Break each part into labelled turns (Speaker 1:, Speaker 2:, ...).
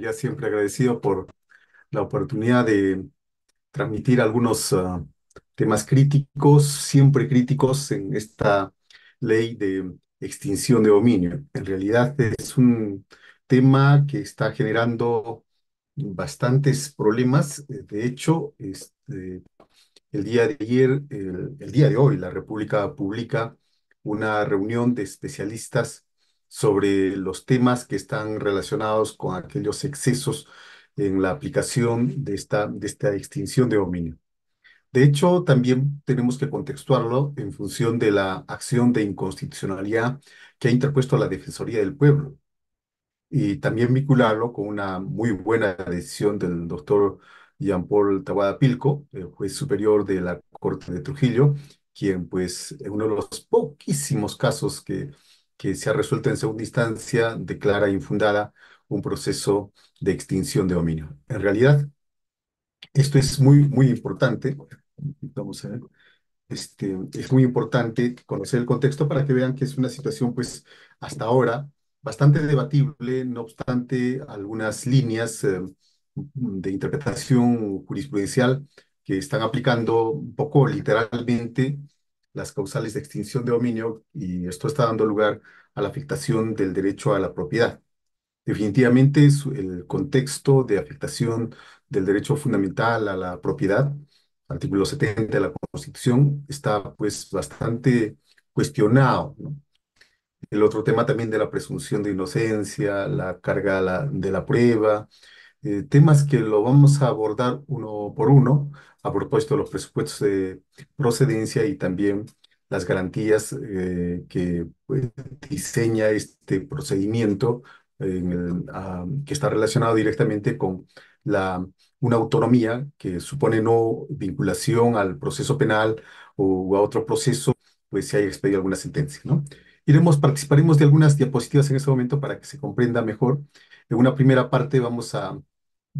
Speaker 1: Cecilia, siempre agradecido por la oportunidad de transmitir algunos temas críticos, siempre críticos en esta ley de extinción de dominio. En realidad es un tema que está generando bastantes problemas. De hecho, el día de ayer, el día de hoy, la República publica una reunión de especialistas sobre los temas que están relacionados con aquellos excesos en la aplicación de esta extinción de dominio. De hecho, también tenemos que contextuarlo en función de la acción de inconstitucionalidad que ha interpuesto la Defensoría del Pueblo y también vincularlo con una muy buena decisión del doctor Jean-Paul Tawada Pilco, el juez superior de la Corte de Trujillo, quien pues en uno de los poquísimos casos que se ha resuelto en segunda instancia declara infundada un proceso de extinción de dominio. En realidad, esto es muy importante. Vamos a ver. Es muy importante conocer el contexto para que vean que es una situación, pues, hasta ahora bastante debatible, no obstante, algunas líneas de interpretación jurisprudencial que están aplicando un poco literalmente las causales de extinción de dominio y esto está dando lugar a la afectación del derecho a la propiedad. Definitivamente el contexto de afectación del derecho fundamental a la propiedad, artículo 70 de la Constitución, está pues bastante cuestionado, ¿no? El otro tema también de la presunción de inocencia, la carga de la prueba, temas que lo vamos a abordar uno por uno a propósito de los presupuestos de procedencia y también las garantías que pues, diseña este procedimiento que está relacionado directamente con la, una autonomía que supone no vinculación al proceso penal o a otro proceso, pues si haya expedido alguna sentencia, ¿no? Participaremos de algunas diapositivas en este momento para que se comprenda mejor. En una primera parte vamos a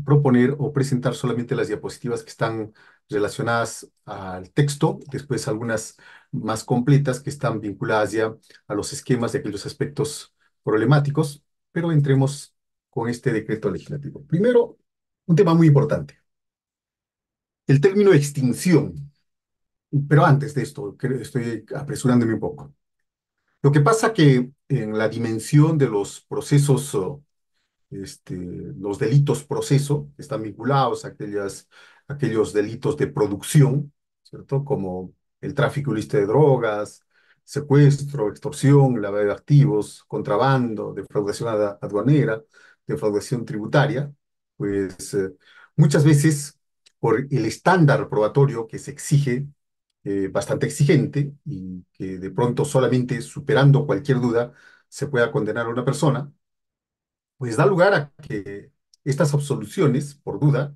Speaker 1: proponer o presentar solamente las diapositivas que están relacionadas al texto, después algunas más completas que están vinculadas ya a los esquemas de aquellos aspectos problemáticos, pero entremos con este decreto legislativo. Primero, un tema muy importante, el término extinción, pero antes de esto, estoy apresurándome un poco. Lo que pasa que en la dimensión de los procesos los delitos proceso están vinculados a aquellos delitos de producción, ¿cierto? Como el tráfico ilícito de drogas, secuestro, extorsión, lavado de activos, contrabando, defraudación aduanera, defraudación tributaria, pues muchas veces por el estándar probatorio que se exige, bastante exigente y que de pronto solamente superando cualquier duda se pueda condenar a una persona, pues da lugar a que estas absoluciones, por duda,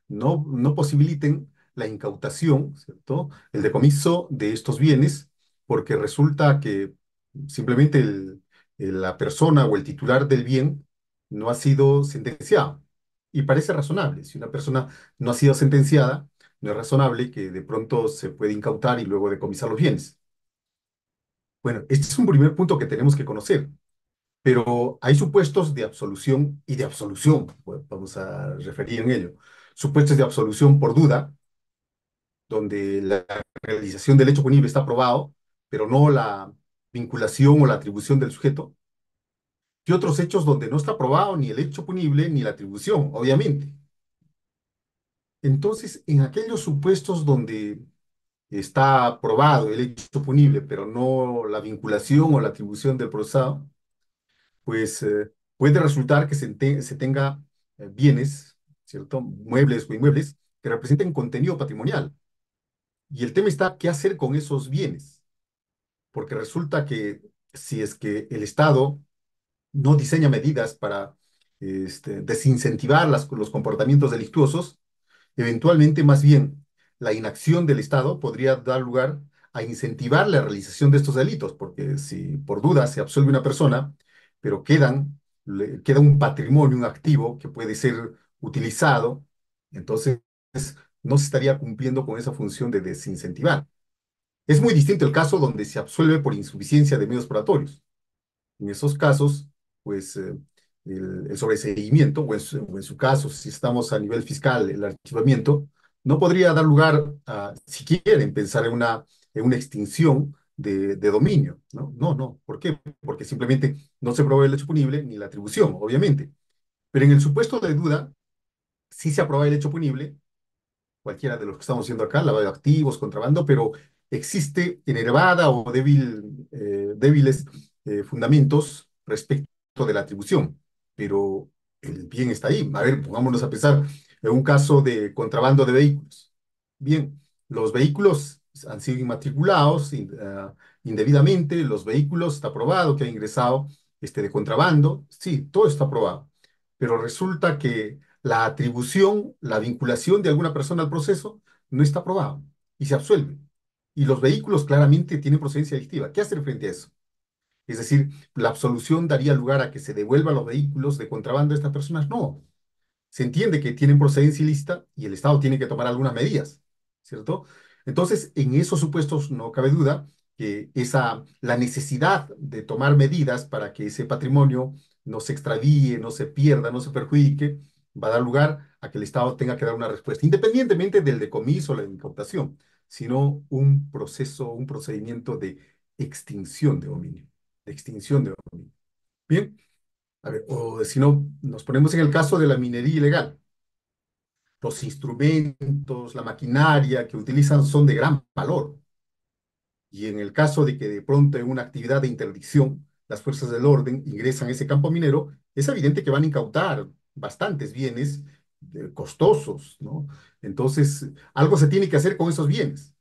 Speaker 1: no posibiliten la incautación, ¿cierto? El decomiso de estos bienes, porque resulta que simplemente la persona o el titular del bien no ha sido sentenciado. Y parece razonable. Si una persona no ha sido sentenciada, no es razonable que de pronto se pueda incautar y luego decomisar los bienes. Bueno, este es un primer punto que tenemos que conocer. Pero hay supuestos de absolución y de absolución, pues, vamos a referir en ello. Supuestos de absolución por duda, donde la realización del hecho punible está probado, pero no la vinculación o la atribución del sujeto. Y otros hechos donde no está probado ni el hecho punible ni la atribución, obviamente. Entonces, en aquellos supuestos donde está probado el hecho punible, pero no la vinculación o la atribución del procesado, pues puede resultar que se tenga bienes, ¿cierto? Muebles o inmuebles que representen contenido patrimonial. Y el tema está, ¿qué hacer con esos bienes? Porque resulta que si es que el Estado no diseña medidas para desincentivar los comportamientos delictuosos, eventualmente más bien la inacción del Estado podría dar lugar a incentivar la realización de estos delitos, porque si por duda se absuelve una persona, pero queda un patrimonio, un activo que puede ser utilizado, entonces no se estaría cumpliendo con esa función de desincentivar. Es muy distinto el caso donde se absuelve por insuficiencia de medios probatorios. En esos casos, pues el sobreseguimiento, o en su caso, si estamos a nivel fiscal, el archivamiento, no podría dar lugar a, si quieren, pensar en una extinción de dominio, ¿no? No, no. ¿Por qué? Porque simplemente no se probó el hecho punible ni la atribución, obviamente. Pero en el supuesto de duda, sí se aprueba el hecho punible, cualquiera de los que estamos haciendo acá, lavado de activos, contrabando, pero existe enervada o débiles fundamentos respecto de la atribución, pero el bien está ahí. A ver, pongámonos a pensar en un caso de contrabando de vehículos. Bien, los vehículos han sido inmatriculados indebidamente, los vehículos está probado que ha ingresado de contrabando, sí, todo está probado, pero resulta que la atribución, la vinculación de alguna persona al proceso no está probado y se absuelve. Y los vehículos claramente tienen procedencia delictiva. ¿Qué hacer frente a eso? Es decir, ¿la absolución daría lugar a que se devuelvan los vehículos de contrabando a estas personas? No. Se entiende que tienen procedencia ilícita y el Estado tiene que tomar algunas medidas, ¿cierto? Entonces, en esos supuestos no cabe duda que la necesidad de tomar medidas para que ese patrimonio no se extravíe, no se pierda, no se perjudique, va a dar lugar a que el Estado tenga que dar una respuesta, independientemente del decomiso o la incautación, sino un proceso, un procedimiento de extinción de dominio, de extinción de dominio. Bien, a ver, o si no, nos ponemos en el caso de la minería ilegal. Los instrumentos, la maquinaria que utilizan son de gran valor. Y en el caso de que de pronto en una actividad de interdicción las fuerzas del orden ingresan a ese campo minero, es evidente que van a incautar bastantes bienes costosos, ¿no? Entonces, algo se tiene que hacer con esos bienes.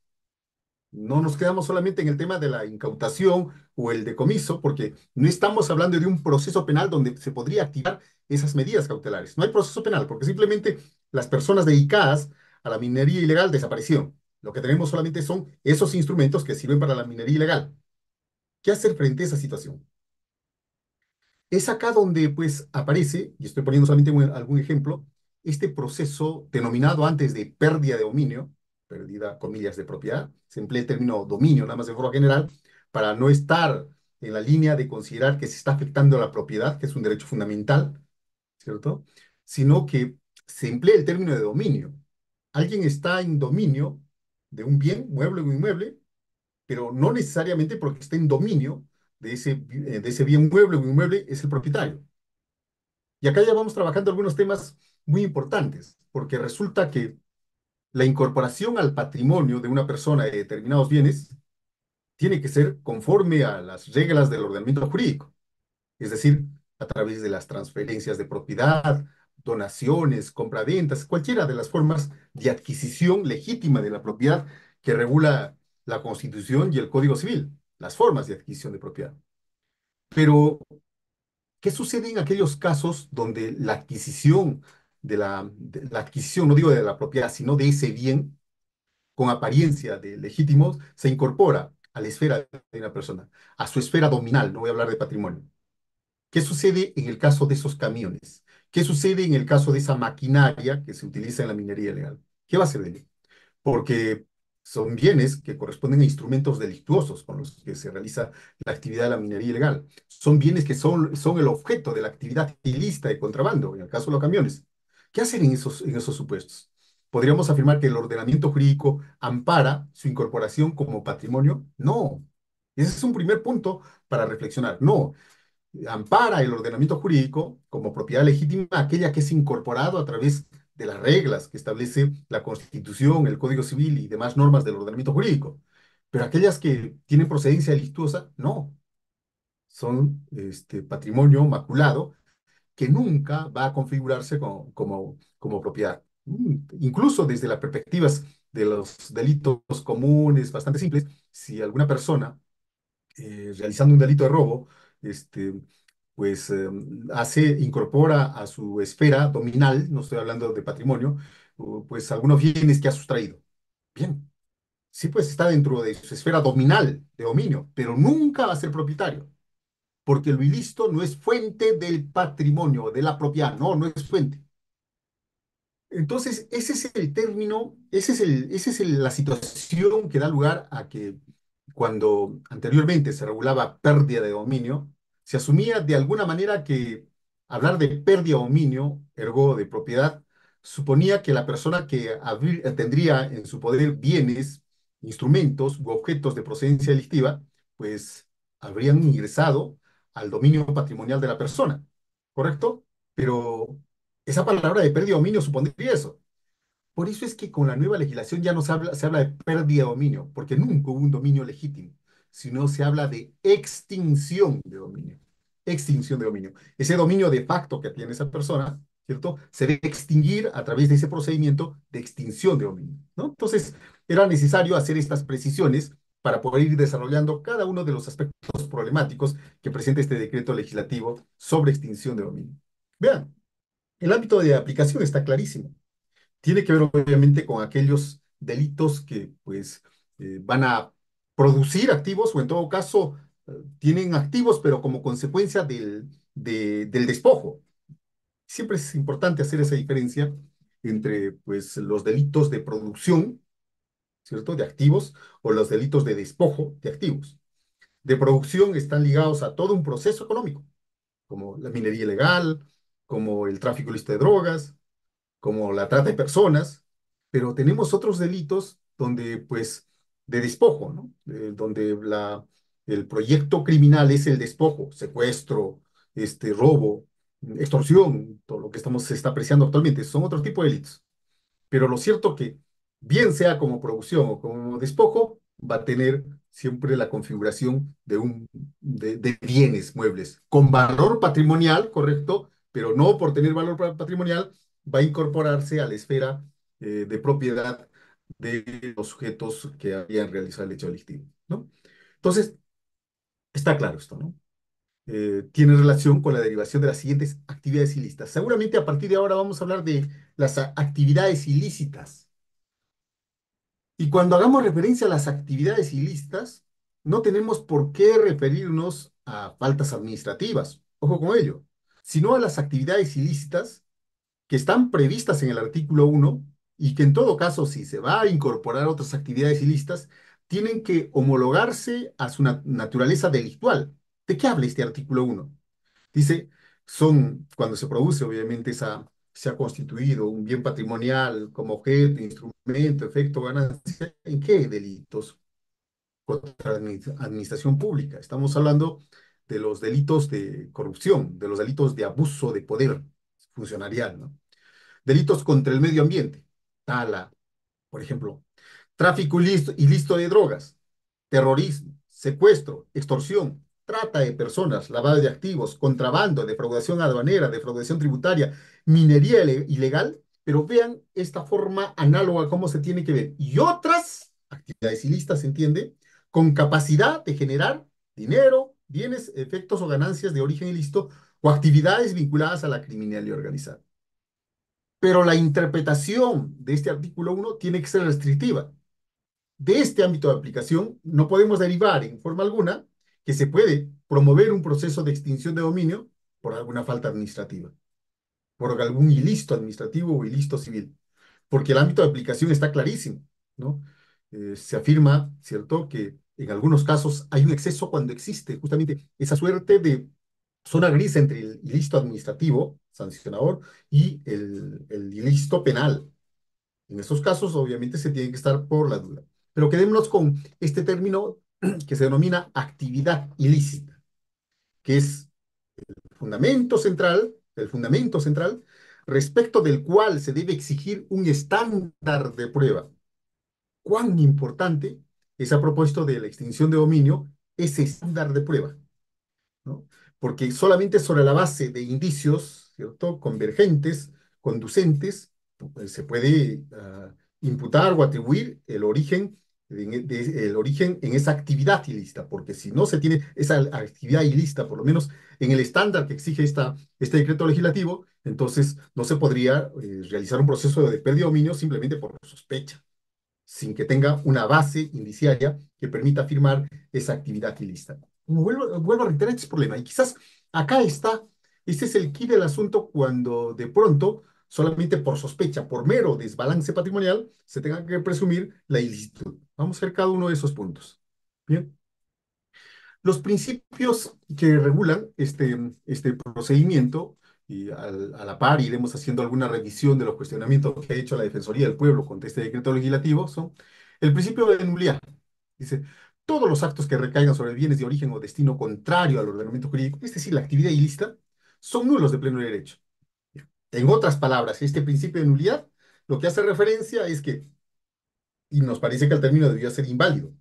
Speaker 1: No nos quedamos solamente en el tema de la incautación o el decomiso, porque no estamos hablando de un proceso penal donde se podría activar esas medidas cautelares. No hay proceso penal, porque simplemente las personas dedicadas a la minería ilegal desaparecieron. Lo que tenemos solamente son esos instrumentos que sirven para la minería ilegal. ¿Qué hacer frente a esa situación? Es acá donde pues aparece, y estoy poniendo solamente algún ejemplo, este proceso denominado antes de pérdida de dominio, pérdida, comillas, de propiedad, se emplea el término dominio, nada más de forma general, para no estar en la línea de considerar que se está afectando la propiedad, que es un derecho fundamental, ¿cierto? Sino que se emplea el término de dominio. Alguien está en dominio de un bien, mueble o inmueble, pero no necesariamente porque esté en dominio de ese bien mueble o inmueble es el propietario. Y acá ya vamos trabajando algunos temas muy importantes, porque resulta que la incorporación al patrimonio de una persona de determinados bienes tiene que ser conforme a las reglas del ordenamiento jurídico, es decir, a través de las transferencias de propiedad, donaciones, compraventas, cualquiera de las formas de adquisición legítima de la propiedad que regula la Constitución y el Código Civil, las formas de adquisición de propiedad. Pero ¿qué sucede en aquellos casos donde la adquisición de la adquisición, no digo de la propiedad, sino de ese bien con apariencia de legítimo, se incorpora a la esfera de una persona, a su esfera dominal, no voy a hablar de patrimonio? ¿Qué sucede en el caso de esos camiones? ¿Qué sucede en el caso de esa maquinaria que se utiliza en la minería ilegal? ¿Qué va a ser de ello? Porque son bienes que corresponden a instrumentos delictuosos con los que se realiza la actividad de la minería ilegal. Son bienes que son el objeto de la actividad ilícita de contrabando, en el caso de los camiones. ¿Qué hacen en esos supuestos? ¿Podríamos afirmar que el ordenamiento jurídico ampara su incorporación como patrimonio? No. Ese es un primer punto para reflexionar. No, ampara el ordenamiento jurídico como propiedad legítima aquella que es incorporado a través de las reglas que establece la Constitución, el Código Civil y demás normas del ordenamiento jurídico. Pero aquellas que tienen procedencia delictuosa, no, son patrimonio maculado que nunca va a configurarse como propiedad. Incluso desde las perspectivas de los delitos comunes, bastante simples, si alguna persona realizando un delito de robo, este, pues incorpora a su esfera dominal, no estoy hablando de patrimonio, pues algunos bienes que ha sustraído. Bien, sí, pues está dentro de su esfera dominal, de dominio, pero nunca va a ser propietario, porque lo ilícito no es fuente del patrimonio, de la propiedad, no, no es fuente. Entonces, ese es el término, la situación que da lugar a que cuando anteriormente se regulaba pérdida de dominio, se asumía de alguna manera que hablar de pérdida de dominio, ergo de propiedad, suponía que la persona que tendría en su poder bienes, instrumentos u objetos de procedencia delictiva, pues habrían ingresado al dominio patrimonial de la persona, ¿correcto? Pero esa palabra de pérdida de dominio supondría eso. Por eso es que con la nueva legislación ya no se habla de pérdida de dominio, porque nunca hubo un dominio legítimo, sino se habla de extinción de dominio. Extinción de dominio. Ese dominio de facto que tiene esa persona, ¿cierto? Se debe extinguir a través de ese procedimiento de extinción de dominio, ¿no? Entonces, era necesario hacer estas precisiones para poder ir desarrollando cada uno de los aspectos problemáticos que presenta este decreto legislativo sobre extinción de dominio. Vean, el ámbito de aplicación está clarísimo. Tiene que ver obviamente con aquellos delitos que pues van a producir activos o en todo caso tienen activos pero como consecuencia del despojo. Siempre es importante hacer esa diferencia entre pues los delitos de producción, ¿cierto? De activos o los delitos de despojo de activos. De producción están ligados a todo un proceso económico, como la minería ilegal, como el tráfico ilícito de drogas, como la trata de personas, pero tenemos otros delitos donde, pues, de despojo, ¿no? Donde el proyecto criminal es el despojo, secuestro, robo, extorsión, todo lo que se está apreciando actualmente, son otro tipo de delitos. Pero lo cierto que, bien sea como producción o como despojo, va a tener siempre la configuración de bienes muebles con valor patrimonial, correcto, pero no por tener valor patrimonial, va a incorporarse a la esfera de propiedad de los sujetos que habían realizado el hecho delictivo, ¿no? Entonces, está claro esto, ¿no? Tiene relación con la derivación de las siguientes actividades ilícitas. Seguramente a partir de ahora vamos a hablar de las actividades ilícitas. Y cuando hagamos referencia a las actividades ilícitas, no tenemos por qué referirnos a faltas administrativas, ojo con ello, sino a las actividades ilícitas que están previstas en el artículo 1 y que en todo caso, si se va a incorporar otras actividades ilícitas, tienen que homologarse a su naturaleza delictual. ¿De qué habla este artículo 1? Dice, cuando se produce, obviamente, se ha constituido un bien patrimonial como objeto, instrumento, efecto, ganancia, ¿en qué delitos? Contra la administración pública. Estamos hablando de los delitos de corrupción, de los delitos de abuso de poder funcionarial, ¿no? Delitos contra el medio ambiente, tala, por ejemplo, tráfico ilícito de drogas, terrorismo, secuestro, extorsión, trata de personas, lavado de activos, contrabando, defraudación aduanera, defraudación tributaria, minería ilegal, pero vean esta forma análoga a cómo se tiene que ver. Y otras actividades ilícitas, ¿se entiende? Con capacidad de generar dinero, bienes, efectos o ganancias de origen ilícito o actividades vinculadas a la criminalidad organizada. Pero la interpretación de este artículo 1 tiene que ser restrictiva. De este ámbito de aplicación no podemos derivar en forma alguna que se puede promover un proceso de extinción de dominio por alguna falta administrativa, por algún ilícito administrativo o ilícito civil, porque el ámbito de aplicación está clarísimo, ¿no? Se afirma, ¿cierto?, que en algunos casos hay un exceso cuando existe justamente esa suerte de zona gris entre el ilícito administrativo, sancionador, y el ilícito penal. En estos casos, obviamente, se tiene que estar por la duda. Pero quedémonos con este término que se denomina actividad ilícita, que es el fundamento central respecto del cual se debe exigir un estándar de prueba. ¿Cuán importante es a propósito de la extinción de dominio ese estándar de prueba? ¿No? Porque solamente sobre la base de indicios, ¿cierto?, convergentes, conducentes, se puede imputar o atribuir el origen en esa actividad ilícita, porque si no se tiene esa actividad ilícita, por lo menos en el estándar que exige este decreto legislativo, entonces no se podría realizar un proceso de pérdida de dominio simplemente por sospecha, sin que tenga una base indiciaria que permita afirmar esa actividad ilícita. Como vuelvo a reiterar este problema, y quizás acá está, este es el quid del asunto cuando de pronto, solamente por sospecha, por mero desbalance patrimonial, se tenga que presumir la ilicitud. Vamos a ver cada uno de esos puntos. Bien. Los principios que regulan este procedimiento a la par iremos haciendo alguna revisión de los cuestionamientos que ha hecho la Defensoría del Pueblo contra este decreto legislativo, son el principio de nulidad. Dice, todos los actos que recaigan sobre bienes de origen o destino contrario al ordenamiento jurídico, es decir, la actividad ilícita, son nulos de pleno derecho. En otras palabras, este principio de nulidad lo que hace referencia es que, y nos parece que el término debió ser inválido,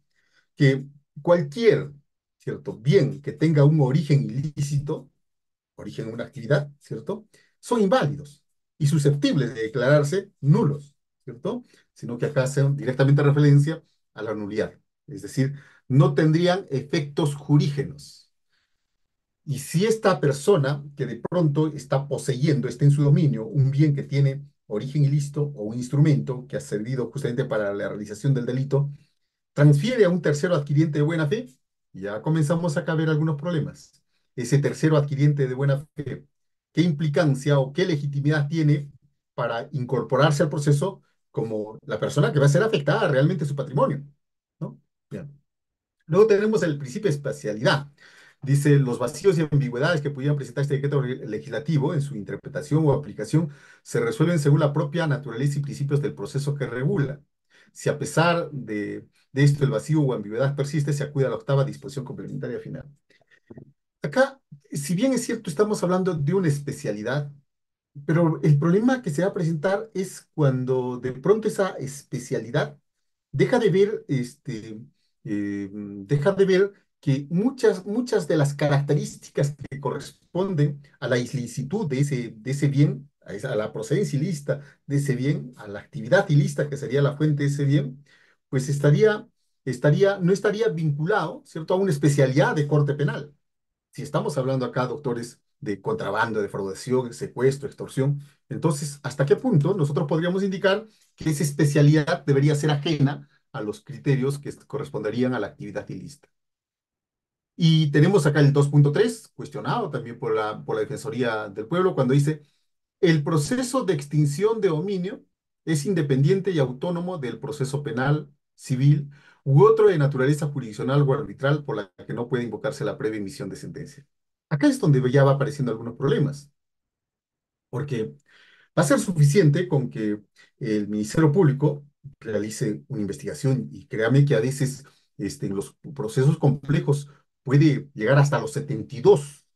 Speaker 1: que cualquier, ¿cierto?, bien que tenga un origen ilícito, origen en una actividad, ¿cierto?, son inválidos y susceptibles de declararse nulos, ¿cierto? Sino que acá hacen directamente referencia a la nulidad. Es decir, no tendrían efectos jurígenos. Y si esta persona que de pronto está poseyendo, está en su dominio, un bien que tiene origen ilícito o un instrumento que ha servido justamente para la realización del delito, transfiere a un tercero adquiriente de buena fe, ya comenzamos acá a ver algunos problemas. Ese tercero adquiriente de buena fe, ¿qué implicancia o qué legitimidad tiene para incorporarse al proceso como la persona que va a ser afectada realmente su patrimonio? ¿No? Bien. Luego tenemos el principio de espacialidad. Dice, los vacíos y ambigüedades que pudieran presentar este decreto legislativo en su interpretación o aplicación se resuelven según la propia naturaleza y principios del proceso que regula. Si a pesar de esto el vacío o ambigüedad persiste, se acude a la octava disposición complementaria final. Acá, si bien es cierto, estamos hablando de una especialidad, pero el problema que se va a presentar es cuando de pronto esa especialidad deja de ver, deja de ver que muchas de las características que corresponden a la ilicitud de ese bien, a la procedencia ilícita de ese bien, a la actividad ilícita que sería la fuente de ese bien, pues no estaría vinculado, ¿cierto?, a una especialidad de corte penal. Si estamos hablando acá, doctores, de contrabando, defraudación, secuestro, extorsión, entonces, ¿hasta qué punto nosotros podríamos indicar que esa especialidad debería ser ajena a los criterios que corresponderían a la actividad ilícita? Y tenemos acá el 2.3 cuestionado también por la Defensoría del Pueblo, cuando dice, el proceso de extinción de dominio es independiente y autónomo del proceso penal, civil u otro de naturaleza jurisdiccional o arbitral por la que no puede invocarse la previa emisión de sentencia. Acá es donde ya va apareciendo algunos problemas, porque va a ser suficiente con que el Ministerio Público realice una investigación y créame que a veces en los procesos complejos puede llegar hasta los 72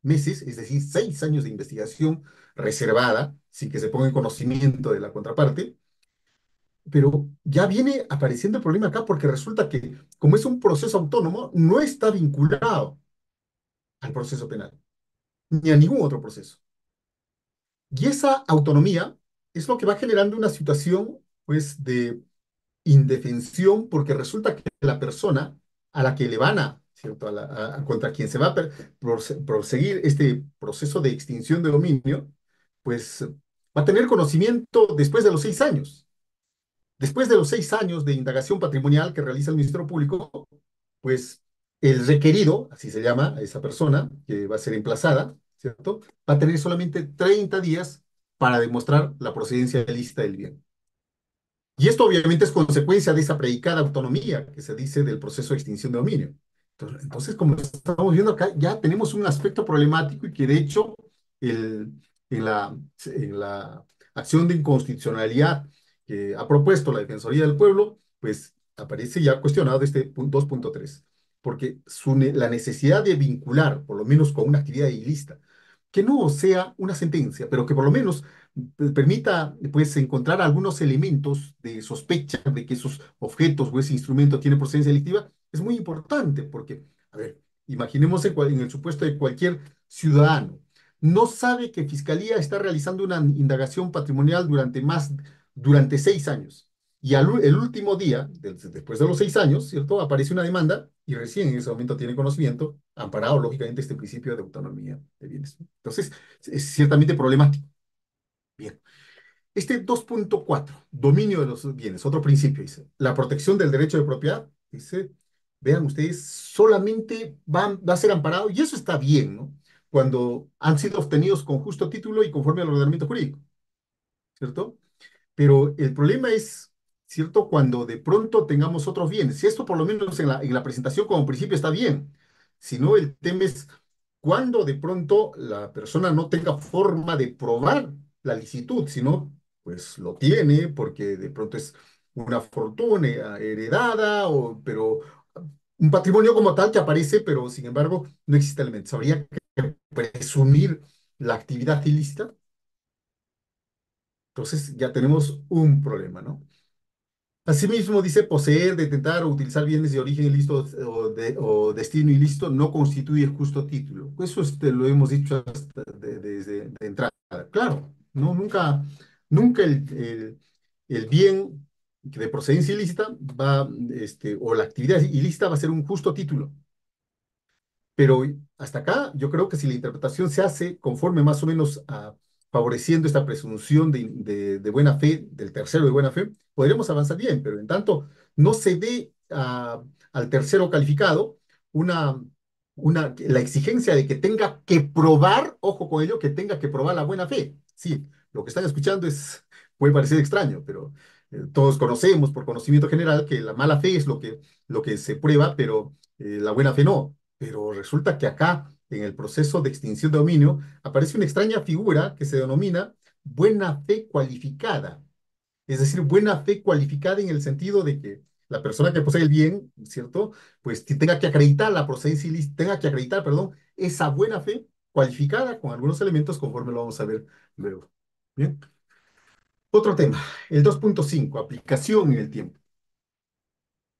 Speaker 1: meses, es decir, 6 años de investigación reservada, sin que se ponga en conocimiento de la contraparte, pero ya viene apareciendo el problema acá porque resulta que como es un proceso autónomo, no está vinculado al proceso penal, ni a ningún otro proceso. Y esa autonomía es lo que va generando una situación, pues, de indefensión, porque resulta que la persona a la que le van a, ¿cierto? Contra quien se va a proseguir este proceso de extinción de dominio, pues va a tener conocimiento después de los 6 años. Después de los 6 años de indagación patrimonial que realiza el Ministerio Público, pues el requerido, así se llama a esa persona que va a ser emplazada, ¿cierto? Va a tener solamente 30 días para demostrar la procedencia ilícita del bien. Y esto obviamente es consecuencia de esa predicada autonomía que se dice del proceso de extinción de dominio. Entonces, como estamos viendo acá, ya tenemos un aspecto problemático y que de hecho el, en la acción de inconstitucionalidad que ha propuesto la Defensoría del Pueblo, pues aparece ya cuestionado de este 2.3, porque la necesidad de vincular, por lo menos con una actividad ilícita, que no sea una sentencia, pero que por lo menos permita pues encontrar algunos elementos de sospecha de que esos objetos o ese instrumento tiene procedencia delictiva, es muy importante porque, a ver, imaginemos en el supuesto de cualquier ciudadano, no sabe que Fiscalía está realizando una indagación patrimonial durante 6 años. Y el último día, después de los 6 años, ¿cierto? Aparece una demanda y recién en ese momento tiene conocimiento, amparado lógicamente este principio de autonomía de bienes. Entonces, es ciertamente problemático. Bien. Este 2.4 dominio de los bienes, otro principio, dice, la protección del derecho de propiedad, dice, vean ustedes, solamente va a ser amparado, y eso está bien, ¿no? Cuando han sido obtenidos con justo título y conforme al ordenamiento jurídico, ¿cierto? Pero el problema es, ¿cierto? Cuando de pronto tengamos otros bienes, si esto por lo menos en la presentación como principio está bien, si no, el tema es cuando de pronto la persona no tenga forma de probar la licitud, sino pues lo tiene porque de pronto es una fortuna heredada, pero un patrimonio como tal que aparece, pero sin embargo no existe elementos. Habría que presumir la actividad ilícita, entonces ya tenemos un problema, ¿no? Asimismo, dice, poseer, detentar o utilizar bienes de origen ilícito o destino ilícito no constituye justo título. Eso lo hemos dicho desde de entrada. Claro, no, nunca el bien de procedencia ilícita o la actividad ilícita va a ser un justo título. Pero hasta acá yo creo que si la interpretación se hace conforme más o menos favoreciendo esta presunción de buena fe, del tercero de buena fe, podríamos avanzar bien, pero en tanto no se dé al tercero calificado una, la exigencia de que tenga que probar, ojo con ello, que tenga que probar la buena fe. Sí, lo que están escuchando puede parecer extraño, pero todos conocemos por conocimiento general que la mala fe es lo que se prueba, pero la buena fe no. Pero resulta que acá, en el proceso de extinción de dominio, aparece una extraña figura que se denomina buena fe cualificada. Es decir, buena fe cualificada en el sentido de que la persona que posee el bien, ¿cierto? Pues tenga que acreditar la procedencia ilícita, tenga que acreditar, perdón, esa buena fe cualificada con algunos elementos conforme lo vamos a ver luego. Bien. Otro tema, el 2.5, aplicación en el tiempo.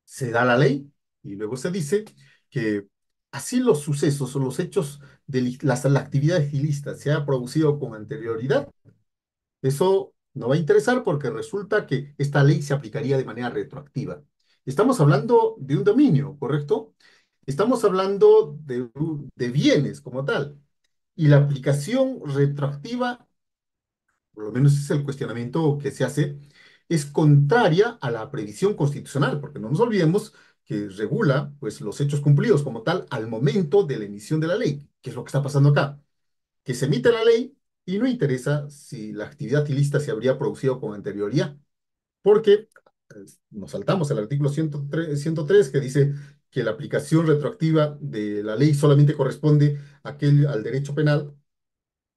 Speaker 1: Se da la ley y luego se dice que así los sucesos o los hechos de la actividad ilícita se ha producido con anterioridad, eso no va a interesar porque resulta que esta ley se aplicaría de manera retroactiva. Estamos hablando de un dominio, ¿correcto? Estamos hablando de bienes como tal. Y la aplicación retroactiva, por lo menos es el cuestionamiento que se hace, es contraria a la previsión constitucional, porque no nos olvidemos que regula pues, los hechos cumplidos como tal al momento de la emisión de la ley, que es lo que está pasando acá, que se emite la ley y no interesa si la actividad ilícita se habría producido con anterioridad, porque nos saltamos el artículo 103 que dice que la aplicación retroactiva de la ley solamente corresponde al derecho penal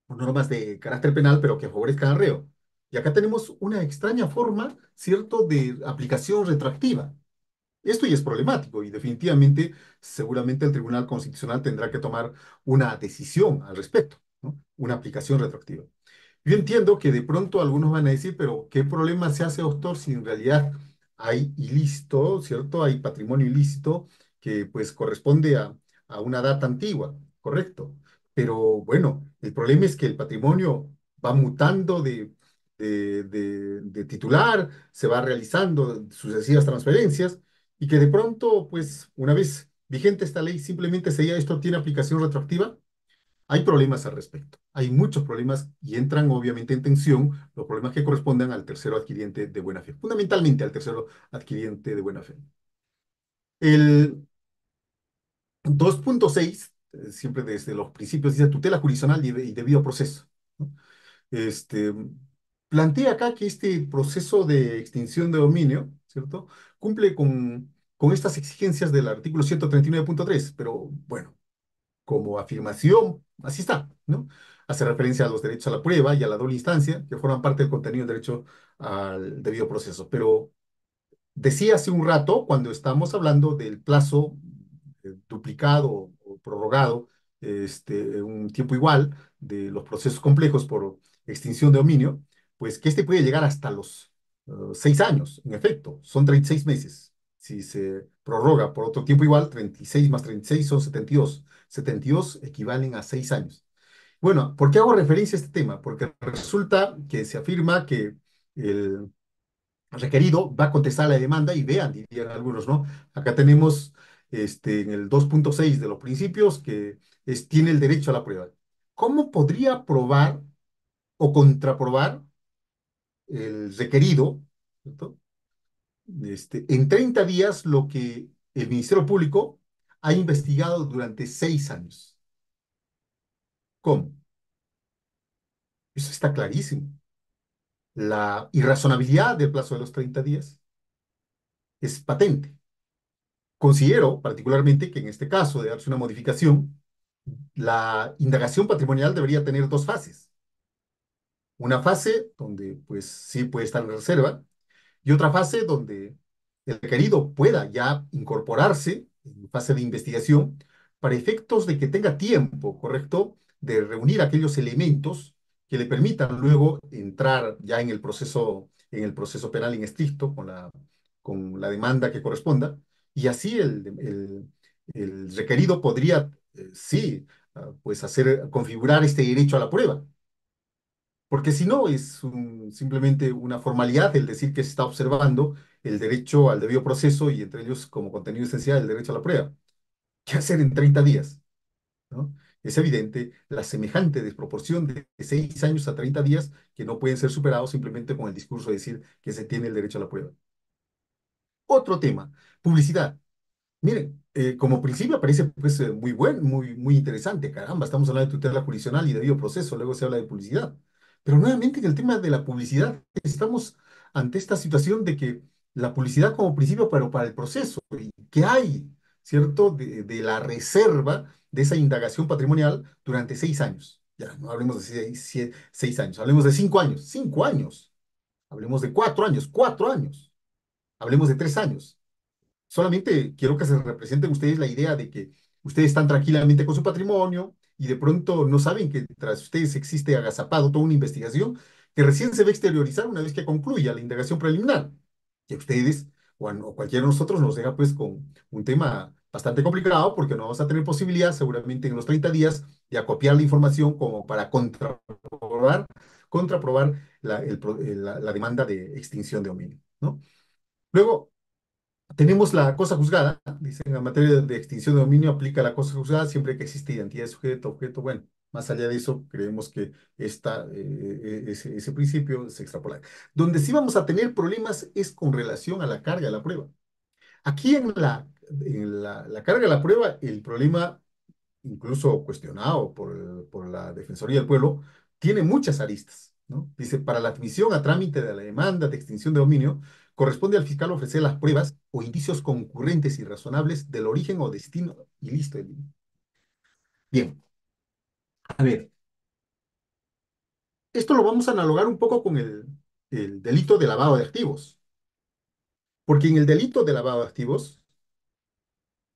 Speaker 1: o normas de carácter penal, pero que favorezcan al reo. Y acá tenemos una extraña forma, ¿cierto?, de aplicación retroactiva. Esto ya es problemático y definitivamente, seguramente el Tribunal Constitucional tendrá que tomar una decisión al respecto, ¿no? Una aplicación retroactiva. Yo entiendo que de pronto algunos van a decir, pero ¿qué problema se hace, doctor, si en realidad hay ilícito, ¿cierto? Hay patrimonio ilícito que pues corresponde a una data antigua, correcto. Pero bueno, el problema es que el patrimonio va mutando de titular, se va realizando sucesivas transferencias y que de pronto, pues una vez vigente esta ley, simplemente sería esto tiene aplicación retroactiva. Hay problemas al respecto. Hay muchos problemas y entran obviamente en tensión los problemas que corresponden al tercero adquiriente de buena fe, fundamentalmente al tercero adquiriente de buena fe. El 2.6, siempre desde los principios, dice tutela jurisdiccional y debido proceso, ¿no? Este, plantea acá que este proceso de extinción de dominio, ¿cierto? Cumple con estas exigencias del artículo 139.3, pero bueno, como afirmación, así está, ¿no? Hace referencia a los derechos a la prueba y a la doble instancia, que forman parte del contenido del derecho al debido proceso. Pero decía hace un rato, cuando estamos hablando del plazo duplicado o prorrogado, un tiempo igual de los procesos complejos por extinción de dominio, pues que este puede llegar hasta los 6 años, en efecto, son 36 meses. Si se prorroga por otro tiempo igual, 36 más 36 son 72. 72 equivalen a 6 años. Bueno, ¿por qué hago referencia a este tema? Porque resulta que se afirma que el requerido va a contestar la demanda y vean, dirían algunos, ¿no? Acá tenemos en el 2.6 de los principios que tiene el derecho a la prueba. ¿Cómo podría probar o contraprobar el requerido, ¿cierto? En 30 días lo que el Ministerio Público ha investigado durante 6 años? ¿Cómo? Eso está clarísimo. La irrazonabilidad del plazo de los 30 días es patente. Considero particularmente que en este caso de darse una modificación, la indagación patrimonial debería tener dos fases. Una fase donde pues sí puede estar en reserva y otra fase donde el requerido pueda ya incorporarse en fase de investigación para efectos de que tenga tiempo, ¿correcto?, de reunir aquellos elementos que le permitan luego entrar ya en el proceso penal en estricto con la demanda que corresponda, y así el requerido podría, sí, pues configurar este derecho a la prueba. Porque si no, es simplemente una formalidad el decir que se está observando el derecho al debido proceso y entre ellos como contenido esencial el derecho a la prueba. ¿Qué hacer en 30 días? ¿No? Es evidente la semejante desproporción de 6 años a 30 días que no pueden ser superados simplemente con el discurso de decir que se tiene el derecho a la prueba. Otro tema, publicidad. Miren, como principio parece pues muy bueno, muy interesante. Caramba, estamos hablando de tutela jurisdiccional y debido proceso, luego se habla de publicidad. Pero nuevamente en el tema de la publicidad estamos ante esta situación de que la publicidad como principio, pero para el proceso, y que hay, ¿cierto?, de la reserva de esa indagación patrimonial durante 6 años. Ya, no hablemos de 6 años, hablemos de 5 años, 5 años. Hablemos de 4 años, 4 años. Hablemos de 3 años. Solamente quiero que se representen ustedes la idea de que ustedes están tranquilamente con su patrimonio y de pronto no saben que tras ustedes existe agazapado toda una investigación que recién se va a exteriorizar una vez que concluya la indagación preliminar. Que ustedes o cualquiera de nosotros nos deja pues con un tema bastante complicado porque no vamos a tener posibilidad seguramente en los 30 días de acopiar la información como para contraprobar la demanda de extinción de dominio, ¿no? Luego, tenemos la cosa juzgada, dicen, en materia de extinción de dominio aplica la cosa juzgada siempre que existe identidad de sujeto, objeto. Bueno, más allá de eso, creemos que ese principio es extrapolar. Donde sí vamos a tener problemas es con relación a la carga de la prueba. Aquí la carga de la prueba, el problema incluso cuestionado por la Defensoría del Pueblo, tiene muchas aristas, ¿no? Dice, para la admisión a trámite de la demanda de extinción de dominio, corresponde al fiscal ofrecer las pruebas o indicios concurrentes y razonables del origen o destino ilícito del bien. Bien, a ver, esto lo vamos a analogar un poco con el delito de lavado de activos, porque en el delito de lavado de activos,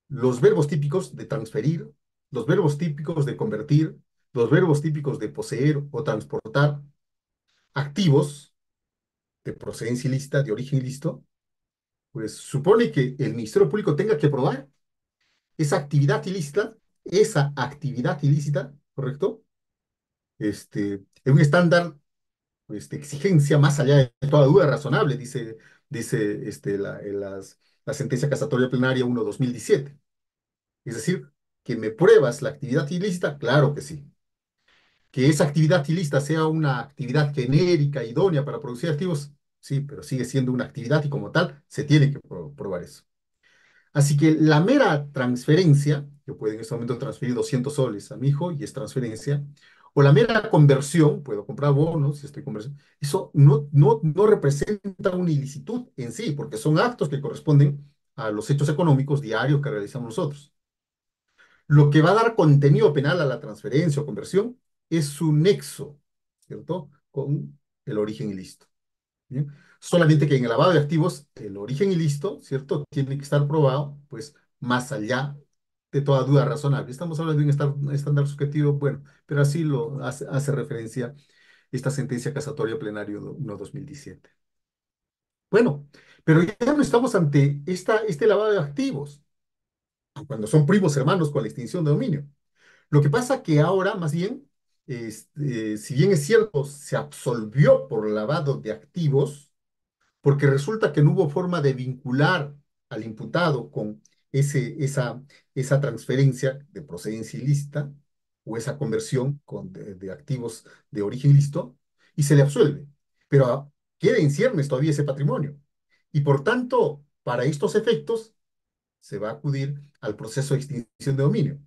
Speaker 1: los verbos típicos de transferir, los verbos típicos de convertir, los verbos típicos de poseer o transportar activos de procedencia ilícita, de origen ilícito, pues supone que el Ministerio Público tenga que probar esa actividad ilícita, ¿correcto? En un estándar de exigencia más allá de toda duda razonable, dice la sentencia casatoria plenaria 1/2017. Es decir, que me pruebas la actividad ilícita, claro que sí. Que esa actividad ilícita sea una actividad genérica, idónea para producir activos, sí, pero sigue siendo una actividad y como tal se tiene que probar eso. Así que la mera transferencia, yo puedo en este momento transferir 200 soles a mi hijo y es transferencia, o la mera conversión, puedo comprar bonos si estoy conversión, eso no representa una ilicitud en sí, porque son actos que corresponden a los hechos económicos diarios que realizamos nosotros. Lo que va a dar contenido penal a la transferencia o conversión es su nexo, ¿cierto?, con el origen ilícito. ¿Bien? Solamente que en el lavado de activos, el origen ilícito, ¿cierto?, tiene que estar probado, pues, más allá de toda duda razonable. Estamos hablando de un estándar subjetivo, bueno, pero así lo hace referencia esta sentencia casatoria plenario 1/2017. Bueno, pero ya no estamos ante este lavado de activos, cuando son primos hermanos con la extinción de dominio. Lo que pasa que ahora, más bien, si bien es cierto, se absolvió por lavado de activos, porque resulta que no hubo forma de vincular al imputado con esa transferencia de procedencia ilícita o esa conversión de activos de origen ilícito, y se le absuelve. Pero queda en ciernes todavía ese patrimonio. Y por tanto, para estos efectos, se va a acudir al proceso de extinción de dominio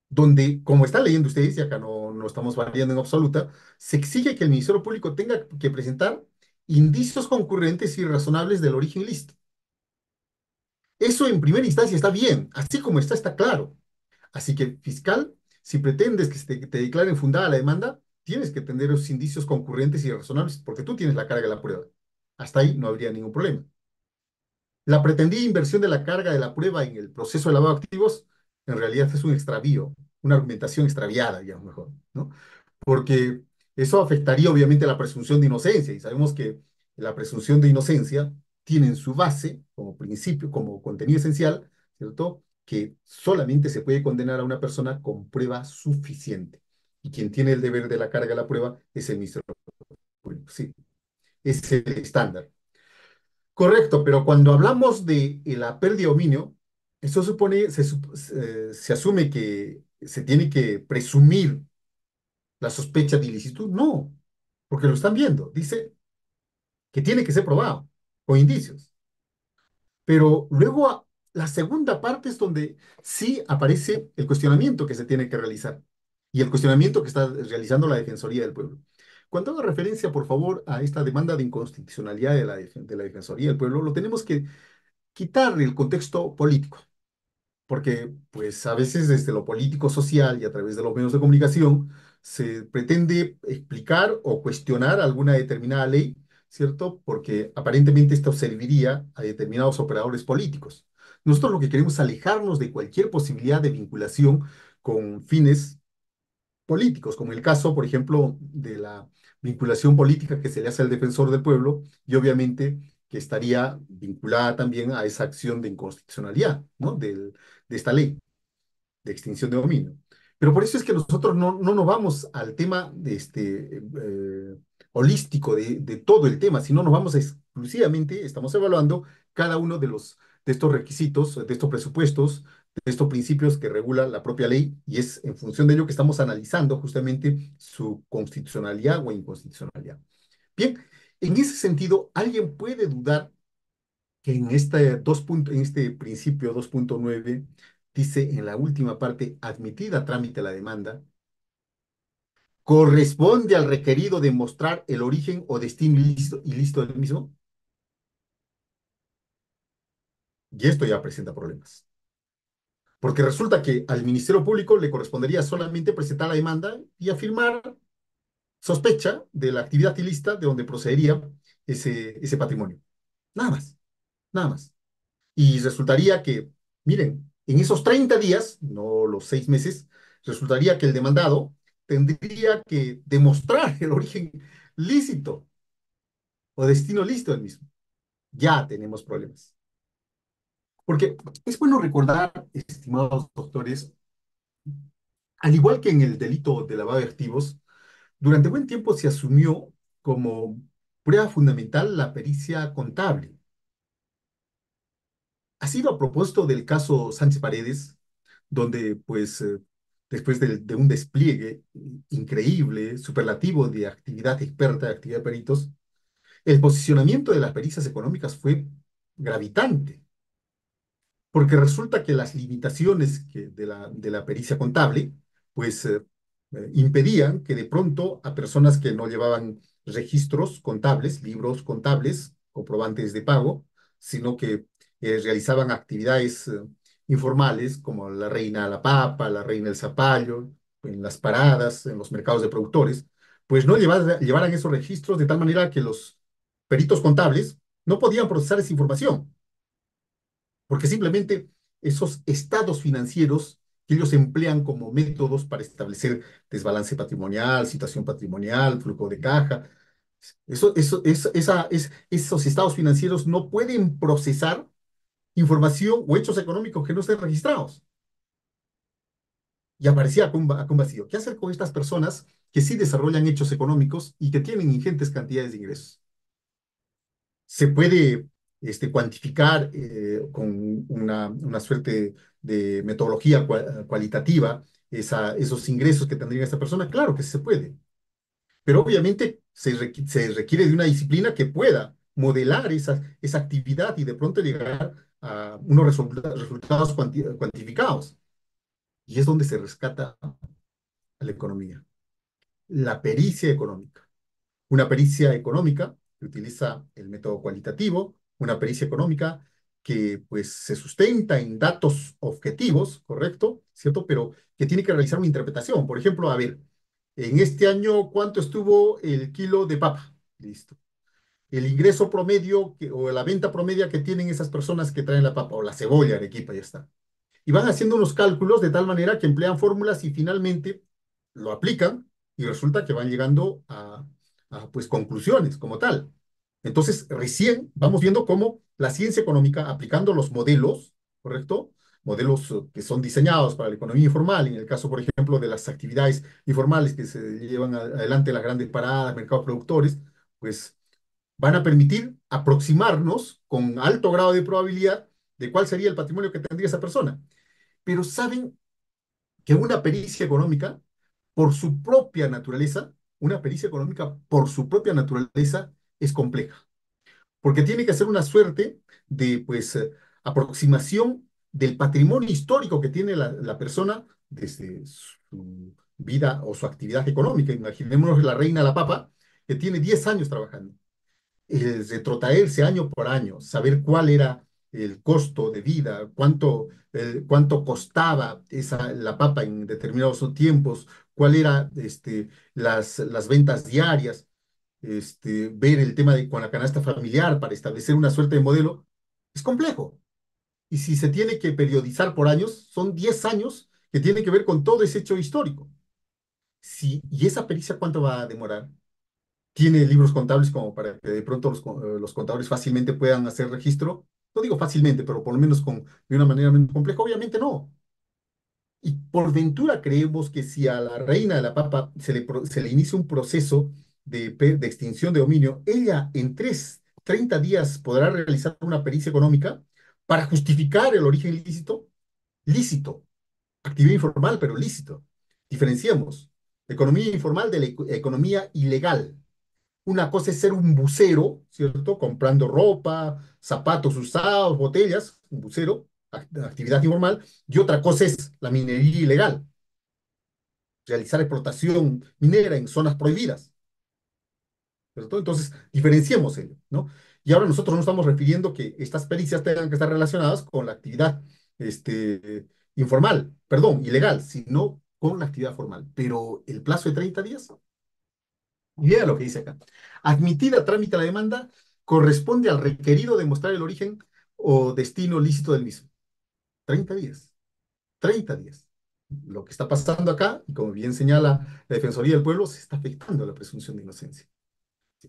Speaker 1: donde, como están leyendo ustedes, y acá no estamos variando en absoluta, se exige que el Ministerio Público tenga que presentar indicios concurrentes y razonables del origen ilícito. Eso en primera instancia está bien, así como está claro. Así que el fiscal Si pretendes que te declaren fundada la demanda, tienes que tener los indicios concurrentes y razonables, porque tú tienes la carga de la prueba. Hasta ahí no habría ningún problema. La pretendida inversión de la carga de la prueba en el proceso de lavado de activos, en realidad es un extravío, una argumentación extraviada, digamos mejor, ¿no? Porque eso afectaría obviamente la presunción de inocencia, y sabemos que la presunción de inocencia tiene en su base, como principio, como contenido esencial, ¿cierto? Que solamente se puede condenar a una persona con prueba suficiente. Y quien tiene el deber de la carga de la prueba es el Ministerio Público. Sí, es el estándar. Correcto, pero cuando hablamos de la pérdida de dominio, eso supone, se asume que se tiene que presumir la sospecha de ilicitud. No, porque lo están viendo. Dice que tiene que ser probado con indicios. Pero luego la segunda parte es donde sí aparece el cuestionamiento que se tiene que realizar y el cuestionamiento que está realizando la Defensoría del Pueblo. Cuando haga referencia, por favor, a esta demanda de inconstitucionalidad de de la Defensoría del Pueblo, lo tenemos que quitar el contexto político, porque pues a veces desde lo político social y a través de los medios de comunicación se pretende explicar o cuestionar alguna determinada ley, ¿cierto? Porque aparentemente esto serviría a determinados operadores políticos. Nosotros lo que queremos es alejarnos de cualquier posibilidad de vinculación con fines políticos, como el caso, por ejemplo, de la vinculación política que se le hace al defensor del pueblo y obviamente que estaría vinculada también a esa acción de inconstitucionalidad, ¿no? De esta ley de extinción de dominio. Pero por eso es que nosotros no nos vamos al tema de holístico de todo el tema, sino nos vamos exclusivamente, estamos evaluando cada uno de estos requisitos, de estos presupuestos, de estos principios que regula la propia ley, y es en función de ello que estamos analizando justamente su constitucionalidad o inconstitucionalidad. Bien, en ese sentido, ¿alguien puede dudar que en este principio 2.9 dice en la última parte, admitida a trámite la demanda, corresponde al requerido demostrar el origen o destino ilícito del mismo? Y esto ya presenta problemas. Porque resulta que al Ministerio Público le correspondería solamente presentar la demanda y afirmar sospecha de la actividad ilícita de donde procedería ese patrimonio. Nada más, nada más. Y resultaría que, miren, en esos 30 días, no los 6 meses, resultaría que el demandado tendría que demostrar el origen lícito o destino lícito del mismo. Ya tenemos problemas. Porque es bueno recordar, estimados doctores, al igual que en el delito de lavado de activos, durante buen tiempo se asumió como prueba fundamental la pericia contable. Ha sido a propósito del caso Sánchez Paredes, donde pues después de un despliegue increíble, superlativo de actividad experta, de actividad de peritos, el posicionamiento de las pericias económicas fue gravitante, porque resulta que las limitaciones de la pericia contable, pues impedían que de pronto a personas que no llevaban registros contables, libros contables, comprobantes de pago, sino que realizaban actividades informales como la reina la papa, la reina el zapallo, en las paradas, en los mercados de productores, pues no llevaran esos registros de tal manera que los peritos contables no podían procesar esa información porque simplemente esos estados financieros que ellos emplean como métodos para establecer desbalance patrimonial, situación patrimonial, flujo de caja, esos estados financieros no pueden procesar información o hechos económicos que no estén registrados. Y aparecía acá un vacío. ¿Qué hacer con estas personas que sí desarrollan hechos económicos y que tienen ingentes cantidades de ingresos? Se puede cuantificar con una suerte de metodología cualitativa esos ingresos que tendría esta persona. Claro que sí se puede, pero obviamente se requiere de una disciplina que pueda modelar esa actividad y de pronto llegar a unos resultados cuantificados. Y es donde se rescata a la economía, la pericia económica. Una pericia económica que utiliza el método cualitativo, una pericia económica que pues se sustenta en datos objetivos, ¿correcto? ¿Cierto? Pero que tiene que realizar una interpretación. Por ejemplo, a ver, en este año, ¿cuánto estuvo el kilo de papa? Listo. El ingreso promedio o la venta promedia que tienen esas personas que traen la papa o la cebolla, Arequipa, ya está. Y van haciendo unos cálculos de tal manera que emplean fórmulas y finalmente lo aplican y resulta que van llegando pues conclusiones como tal. Entonces, recién vamos viendo cómo la ciencia económica, aplicando los modelos, ¿correcto? Modelos que son diseñados para la economía informal, en el caso, por ejemplo, de las actividades informales que se llevan adelante las grandes paradas, mercados productores, pues van a permitir aproximarnos con alto grado de probabilidad de cuál sería el patrimonio que tendría esa persona. Pero saben que una pericia económica, por su propia naturaleza, una pericia económica por su propia naturaleza es compleja, porque tiene que hacer una suerte de pues aproximación del patrimonio histórico que tiene la persona desde su vida o su actividad económica. Imaginémonos la reina de la papa, que tiene 10 años trabajando retrotraerse año por año, saber cuál era el costo de vida, cuánto costaba la papa en determinados tiempos, cuál era las ventas diarias, ver el tema con la canasta familiar para establecer una suerte de modelo, es complejo. Y si se tiene que periodizar por años, son 10 años que tiene que ver con todo ese hecho histórico. ¿Y esa pericia cuánto va a demorar? ¿Tiene libros contables como para que de pronto los contadores fácilmente puedan hacer registro? No digo fácilmente, pero por lo menos de una manera menos compleja. Obviamente no. Y por ventura creemos que si a la reina de la papa se le inicia un proceso de extinción de dominio, ella en 30 días podrá realizar una pericia económica para justificar el origen ilícito. Lícito, actividad informal, pero lícito. Diferenciemos economía informal de la economía ilegal. Una cosa es ser un bucero, ¿cierto? Comprando ropa, zapatos usados, botellas, un bucero, actividad informal. Y otra cosa es la minería ilegal, realizar explotación minera en zonas prohibidas, ¿cierto? Entonces, diferenciemos ello, ¿no? Y ahora nosotros no estamos refiriendo que estas pericias tengan que estar relacionadas con la actividad informal, perdón, ilegal, sino con la actividad formal. Pero el plazo de 30 días. Y vea lo que dice acá. Admitida a trámite la demanda, corresponde al requerido demostrar el origen o destino lícito del mismo. 30 días. 30 días. Lo que está pasando acá, y como bien señala la Defensoría del Pueblo, se está afectando a la presunción de inocencia.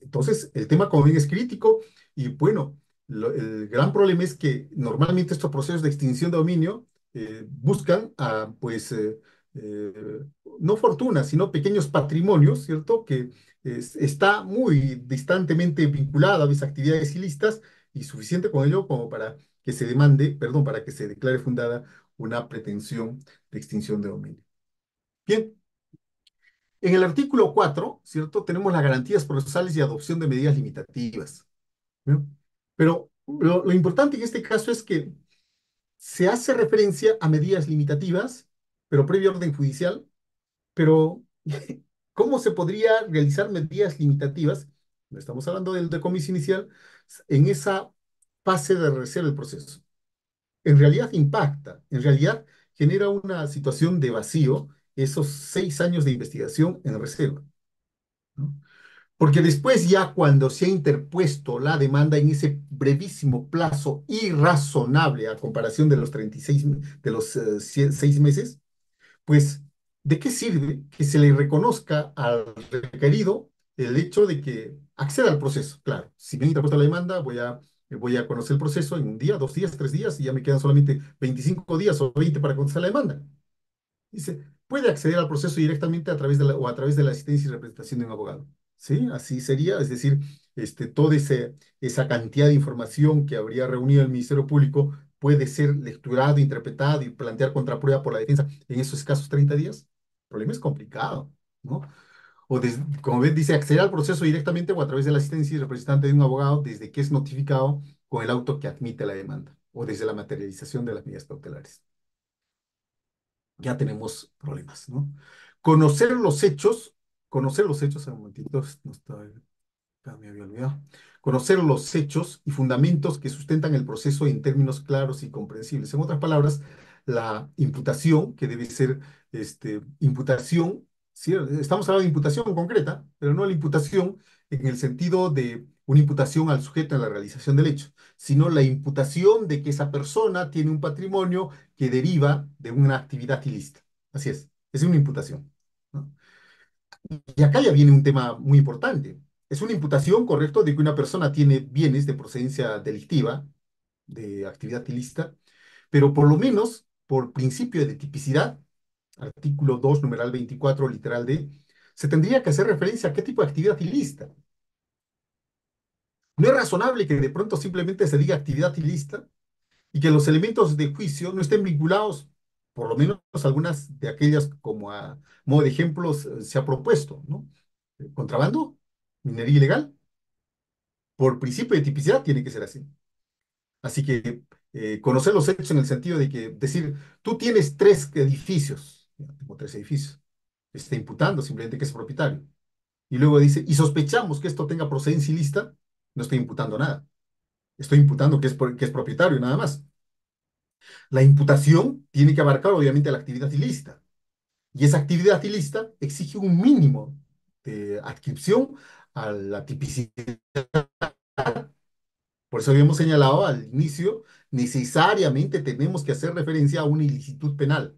Speaker 1: Entonces, el tema como bien es crítico y bueno, el gran problema es que normalmente estos procesos de extinción de dominio buscan pues, eh, no fortunas, sino pequeños patrimonios, ¿cierto? Que está muy distantemente vinculado a mis actividades ilícitas y suficiente con ello como para que se demande, perdón, para que se declare fundada una pretensión de extinción de dominio. Bien, en el artículo 4, ¿cierto? Tenemos las garantías procesales y adopción de medidas limitativas, ¿no? Pero lo importante en este caso es que se hace referencia a medidas limitativas, pero previo orden judicial, pero ¿cómo se podría realizar medidas limitativas? No estamos hablando del decomiso inicial, en esa fase de reserva del proceso. En realidad impacta, en realidad genera una situación de vacío esos 6 años de investigación en reserva, ¿no? Porque después ya cuando se ha interpuesto la demanda en ese brevísimo plazo irrazonable a comparación de los 36, de los 6 meses, pues ¿de qué sirve que se le reconozca al requerido el hecho de que acceda al proceso? Claro, si me he interpuesto la demanda, voy a conocer el proceso en un día, 2 días, 3 días y ya me quedan solamente 25 días o 20 para contestar la demanda. Dice, puede acceder al proceso directamente a través o a través de la asistencia y representación de un abogado. ¿Sí? Así sería, es decir, toda esa cantidad de información que habría reunido el Ministerio Público puede ser lecturado, interpretado y plantear contraprueba por la defensa en esos escasos 30 días. El problema es complicado, ¿no? Como ves, dice, acceder al proceso directamente o a través de la asistencia y representante de un abogado desde que es notificado con el auto que admite la demanda o desde la materialización de las medidas cautelares. Ya tenemos problemas, ¿no? Conocer los hechos, un momentito, no está. Me había olvidado. Conocer los hechos y fundamentos que sustentan el proceso en términos claros y comprensibles. En otras palabras, la imputación, que debe ser imputación, ¿sí? Estamos hablando de imputación concreta, pero no la imputación en el sentido de una imputación al sujeto en la realización del hecho, sino la imputación de que esa persona tiene un patrimonio que deriva de una actividad ilícita. Así es una imputación, ¿no? Y acá ya viene un tema muy importante. Es una imputación, correcto, de que una persona tiene bienes de procedencia delictiva, de actividad ilícita, pero por lo menos por principio de tipicidad, artículo 2 numeral 24 literal D, se tendría que hacer referencia a qué tipo de actividad ilícita. No es razonable que de pronto simplemente se diga actividad ilícita y que los elementos de juicio no estén vinculados, por lo menos algunas de aquellas como a modo de ejemplos se ha propuesto, ¿no? Contrabando, minería ilegal, por principio de tipicidad tiene que ser así. Así que conocer los hechos en el sentido de que decir, tú tienes tres edificios, ya, tengo tres edificios, está imputando simplemente que es propietario. Y luego dice, y sospechamos que esto tenga procedencia ilícita, no estoy imputando nada. Estoy imputando que es propietario nada más. La imputación tiene que abarcar obviamente la actividad ilícita. Y esa actividad ilícita exige un mínimo de adscripción a la tipicidad. Por eso habíamos señalado al inicio, necesariamente tenemos que hacer referencia a una ilicitud penal,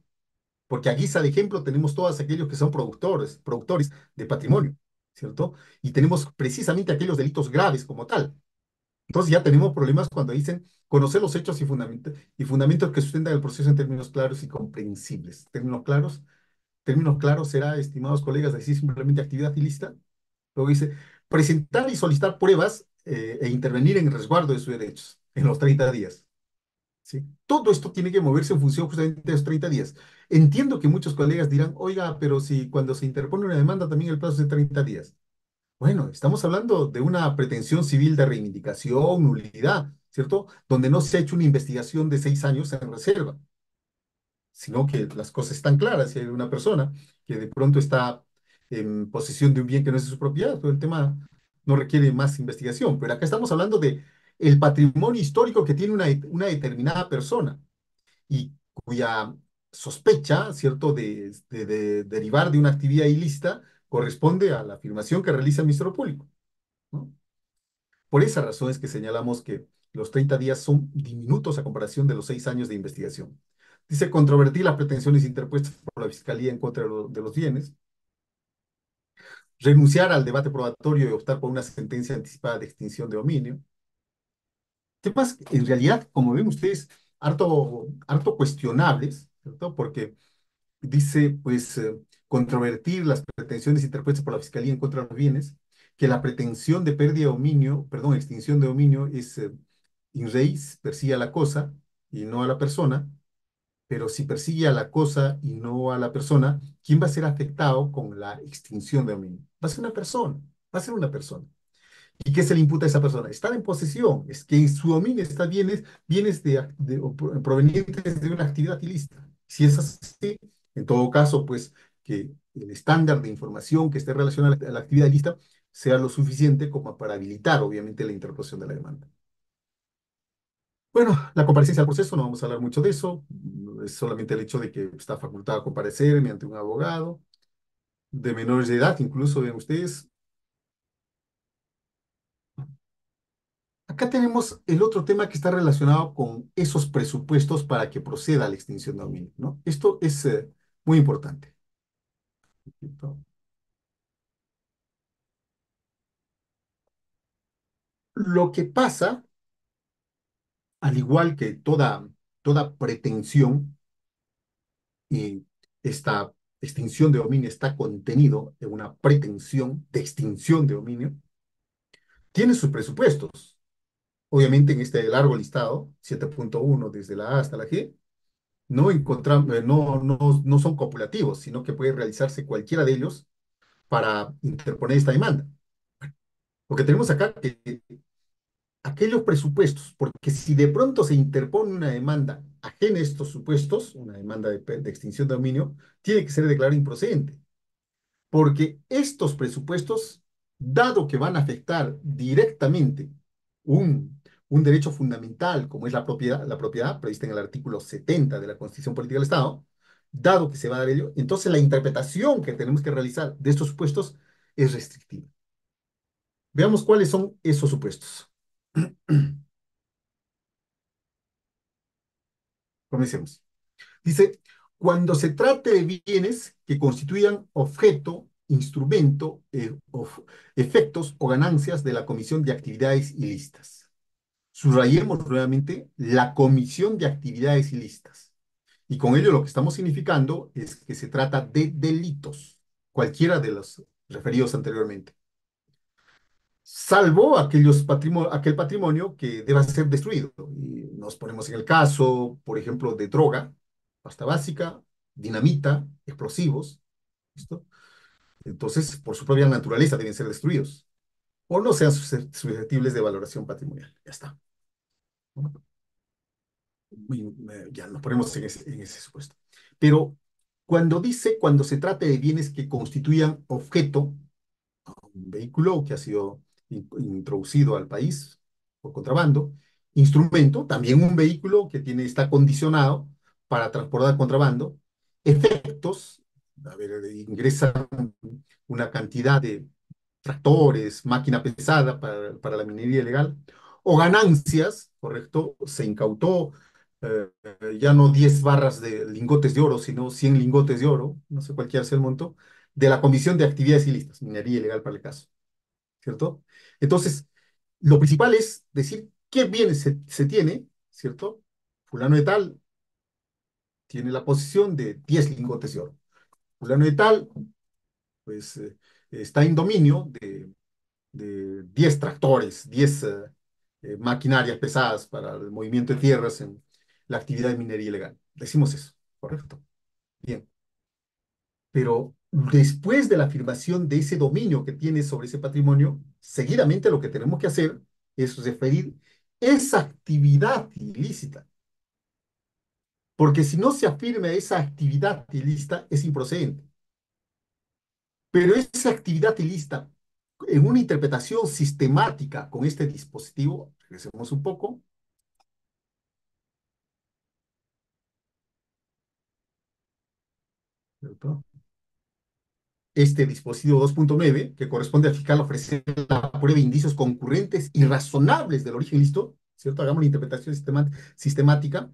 Speaker 1: porque a guisa de ejemplo tenemos todos aquellos que son productores de patrimonio, ¿cierto? Y tenemos precisamente aquellos delitos graves como tal. Entonces ya tenemos problemas cuando dicen conocer los hechos y fundamentos que sustentan el proceso en términos claros y comprensibles. Términos claros será, estimados colegas, decir simplemente actividad ilícita. Luego dice, presentar y solicitar pruebas e intervenir en el resguardo de sus derechos en los 30 días. ¿Sí? Todo esto tiene que moverse en función justamente de esos 30 días. Entiendo que muchos colegas dirán, oiga, pero si cuando se interpone una demanda también el plazo es de 30 días. Bueno, estamos hablando de una pretensión civil de reivindicación, nulidad, ¿cierto? Donde no se ha hecho una investigación de 6 años en reserva, sino que las cosas están claras. Si hay una persona que de pronto está en posesión de un bien que no es de su propiedad, todo el tema no requiere más investigación. Pero acá estamos hablando de el patrimonio histórico que tiene una determinada persona y cuya sospecha, ¿cierto?, de derivar de una actividad ilícita corresponde a la afirmación que realiza el Ministerio Público, ¿no? Por esa razón es que señalamos que los 30 días son diminutos a comparación de los 6 años de investigación. Dice controvertir las pretensiones interpuestas por la Fiscalía en contra de los bienes, renunciar al debate probatorio y optar por una sentencia anticipada de extinción de dominio. Temas en realidad, como ven ustedes, harto cuestionables, ¿cierto? Porque dice, pues, controvertir las pretensiones interpuestas por la Fiscalía en contra de los bienes, que la pretensión de pérdida de dominio, perdón, extinción de dominio es in reis, persigue a la cosa y no a la persona, pero si persigue a la cosa y no a la persona, ¿quién va a ser afectado con la extinción de dominio? Va a ser una persona, va a ser una persona. ¿Y qué se le imputa a esa persona? Estar en posesión, es que en su dominio está bienes provenientes de una actividad ilícita. Si es así, en todo caso, pues que el estándar de información que esté relacionado a la actividad ilícita sea lo suficiente como para habilitar, obviamente, la interposición de la demanda. Bueno, la comparecencia al proceso, no vamos a hablar mucho de eso, es solamente el hecho de que está facultado a comparecer mediante un abogado, de menores de edad, incluso, ven ustedes. Acá tenemos el otro tema que está relacionado con esos presupuestos para que proceda la extinción de dominio, ¿no? Esto es muy importante. ¿No? Lo que pasa, al igual que toda pretensión, y esta extinción de dominio está contenido en una pretensión de extinción de dominio, tiene sus presupuestos. Obviamente en este largo listado, 7.1 desde la A hasta la G, no encontramos, no son copulativos, sino que puede realizarse cualquiera de ellos para interponer esta demanda. Lo que tenemos acá que aquellos presupuestos, porque si de pronto se interpone una demanda ajena a estos supuestos, una demanda de extinción de dominio, tiene que ser declarada improcedente, porque estos presupuestos dado que van a afectar directamente un derecho fundamental como es la propiedad prevista en el artículo 70 de la Constitución Política del Estado, dado que se va a dar ello, entonces la interpretación que tenemos que realizar de estos supuestos es restrictiva. Veamos cuáles son esos supuestos. Comencemos. Dice, cuando se trate de bienes que constituyan objeto, instrumento, efectos o ganancias de la comisión de actividades ilícitas. Subrayemos nuevamente la comisión de actividades ilícitas. Y con ello lo que estamos significando es que se trata de delitos, cualquiera de los referidos anteriormente, salvo aquel patrimonio que deba ser destruido. Y nos ponemos en el caso, por ejemplo, de droga, pasta básica, dinamita, explosivos, ¿listo? Entonces, por su propia naturaleza deben ser destruidos o no sean susceptibles de valoración patrimonial. Ya está. ¿No? Ya nos ponemos en ese supuesto. Pero cuando dice, cuando se trate de bienes que constituyan objeto, un vehículo que ha sido introducido al país por contrabando, instrumento, también un vehículo que está condicionado para transportar contrabando, efectos, a ver, ingresa una cantidad de tractores, máquina pesada para la minería ilegal, o ganancias, ¿correcto? Se incautó ya no 10 barras de lingotes de oro, sino 100 lingotes de oro, no sé cualquiera sea el monto, de la Comisión de Actividades Ilícitas, minería ilegal para el caso, ¿cierto? Entonces, lo principal es decir qué bienes se tiene, ¿cierto? Fulano de tal tiene la posición de 10 lingotes de oro. Fulano de tal, pues, está en dominio de 10 tractores, 10 maquinarias pesadas para el movimiento de tierras en la actividad de minería ilegal. Decimos eso, ¿correcto? Bien, pero después de la afirmación de ese dominio que tiene sobre ese patrimonio, seguidamente lo que tenemos que hacer es referir esa actividad ilícita, porque si no se afirma esa actividad ilícita, es improcedente. Pero esa actividad ilícita, en una interpretación sistemática con este dispositivo, regresemos un poco, ¿cierto? Este dispositivo 2.9, que corresponde al fiscal ofrecer la prueba de indicios concurrentes y razonables del origen ilícito, ¿cierto? Hagamos una interpretación sistemática,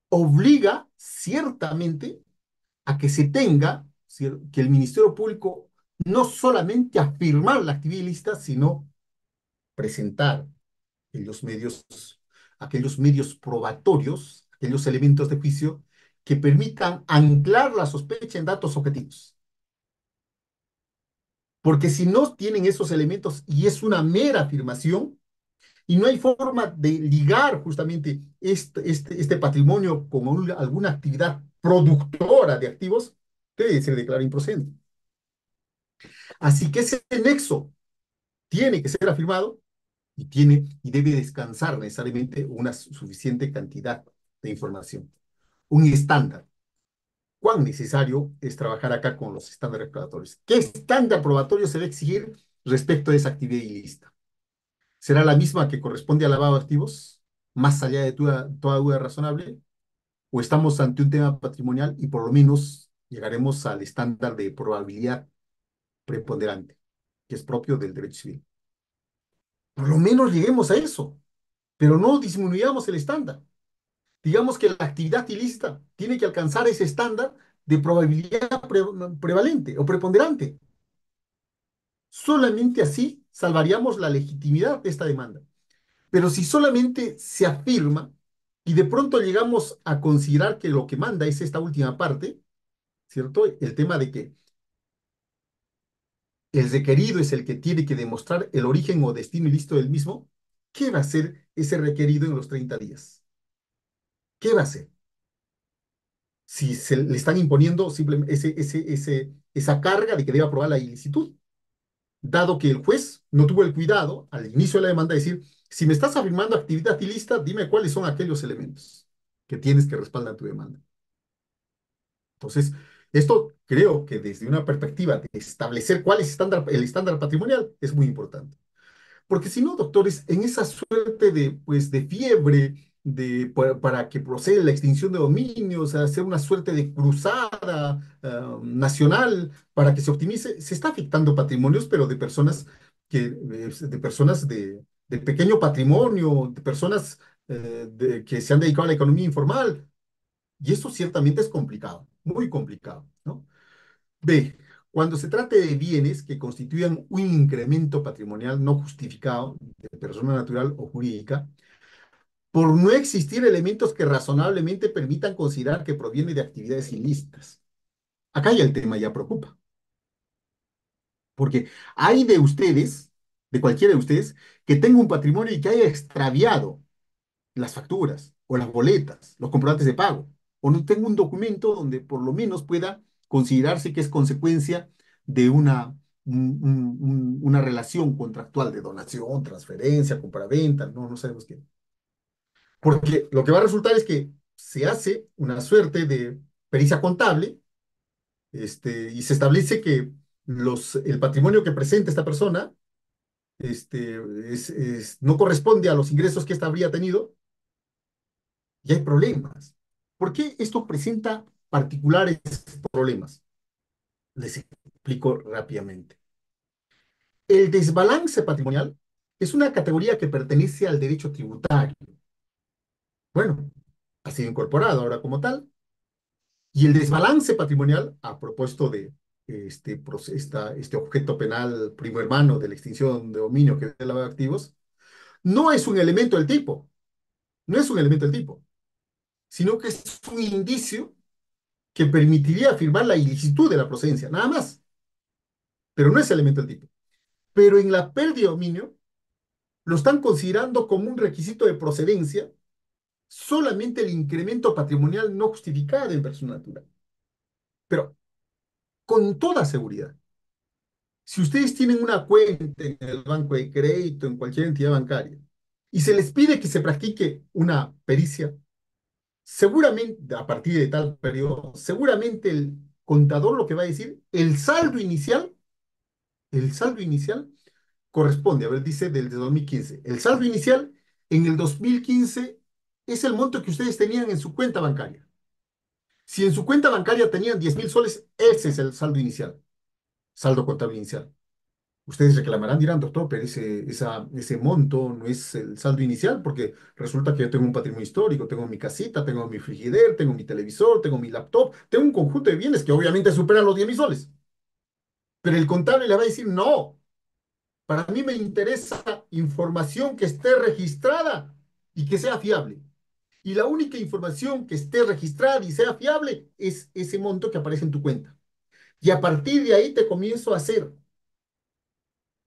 Speaker 1: obliga ciertamente a que se tenga, que el Ministerio Público no solamente afirmar la actividad ilícita, sino presentar aquellos medios, aquellos medios probatorios, aquellos elementos de juicio que permitan anclar la sospecha en datos objetivos. Porque si no tienen esos elementos y es una mera afirmación, y no hay forma de ligar justamente este patrimonio con alguna actividad productora de activos, debe ser declarado improcedente. Así que ese nexo tiene que ser afirmado y debe descansar necesariamente una suficiente cantidad de información. Un estándar. ¿Cuán necesario es trabajar acá con los estándares probatorios? ¿Qué estándar probatorio se va a exigir respecto a esa actividad ilícita? ¿Será la misma que corresponde al lavado de activos, más allá de toda duda razonable? ¿O estamos ante un tema patrimonial y por lo menos llegaremos al estándar de probabilidad preponderante, que es propio del derecho civil? Por lo menos lleguemos a eso, pero no disminuyamos el estándar. Digamos que la actividad ilícita tiene que alcanzar ese estándar de probabilidad prevalente o preponderante. Solamente así salvaríamos la legitimidad de esta demanda. Pero si solamente se afirma y de pronto llegamos a considerar que lo que manda es esta última parte, ¿cierto? El tema de que el requerido es el que tiene que demostrar el origen o destino ilícito del mismo, ¿qué va a hacer ese requerido en los 30 días? ¿Qué va a hacer? Si se le están imponiendo simplemente esa carga de que debe aprobar la ilicitud, dado que el juez no tuvo el cuidado al inicio de la demanda de decir, si me estás afirmando actividad ilícita, dime cuáles son aquellos elementos que tienes que respaldar tu demanda. Entonces, Esto creo que desde una perspectiva de establecer cuál es el estándar patrimonial es muy importante. Porque si no, doctores, en esa suerte de, pues, de fiebre para que proceda la extinción de dominios, hacer una suerte de cruzada nacional para que se optimice, se está afectando patrimonios, pero de personas de pequeño patrimonio, de personas que se han dedicado a la economía informal. Y eso ciertamente es complicado, muy complicado, ¿no? B. Cuando se trate de bienes que constituyan un incremento patrimonial no justificado de persona natural o jurídica, por no existir elementos que razonablemente permitan considerar que proviene de actividades ilícitas. Acá ya el tema ya preocupa, porque hay de ustedes, de cualquiera de ustedes, que tenga un patrimonio y que haya extraviado las facturas o las boletas, los comprobantes de pago, o no tengo un documento donde por lo menos pueda considerarse que es consecuencia de una relación contractual de donación, transferencia, compraventa, no sabemos qué. Porque lo que va a resultar es que se hace una suerte de pericia contable, y se establece que el patrimonio que presenta esta persona este, no corresponde a los ingresos que ésta habría tenido y hay problemas. ¿Por qué esto presenta particulares problemas? Les explico rápidamente. El desbalance patrimonial es una categoría que pertenece al derecho tributario. Bueno, ha sido incorporado ahora como tal. Y el desbalance patrimonial, a propósito de este objeto penal primo hermano de la extinción de dominio que es el lavado de activos, no es un elemento del tipo, no es un elemento del tipo, sino que es un indicio que permitiría afirmar la ilicitud de la procedencia, nada más, pero no es elemento del tipo. Pero en la pérdida de dominio lo están considerando como un requisito de procedencia solamente el incremento patrimonial no justificado en persona natural. Pero con toda seguridad, si ustedes tienen una cuenta en el banco de crédito, en cualquier entidad bancaria, y se les pide que se practique una pericia, seguramente a partir de tal periodo, seguramente el contador lo que va a decir, el saldo inicial corresponde, a ver, dice del de 2015. El saldo inicial en el 2015 es el monto que ustedes tenían en su cuenta bancaria. Si en su cuenta bancaria tenían 10.000 soles, ese es el saldo inicial, saldo contable inicial. Ustedes reclamarán, dirán, doctor, pero ese monto no es el saldo inicial, porque resulta que yo tengo un patrimonio histórico, tengo mi casita, tengo mi frigider, tengo mi televisor, tengo mi laptop, tengo un conjunto de bienes que obviamente superan los 10.000 soles. Pero el contable le va a decir, no, para mí me interesa información que esté registrada y que sea fiable. Y la única información que esté registrada y sea fiable es ese monto que aparece en tu cuenta. Y a partir de ahí te comienzo a hacer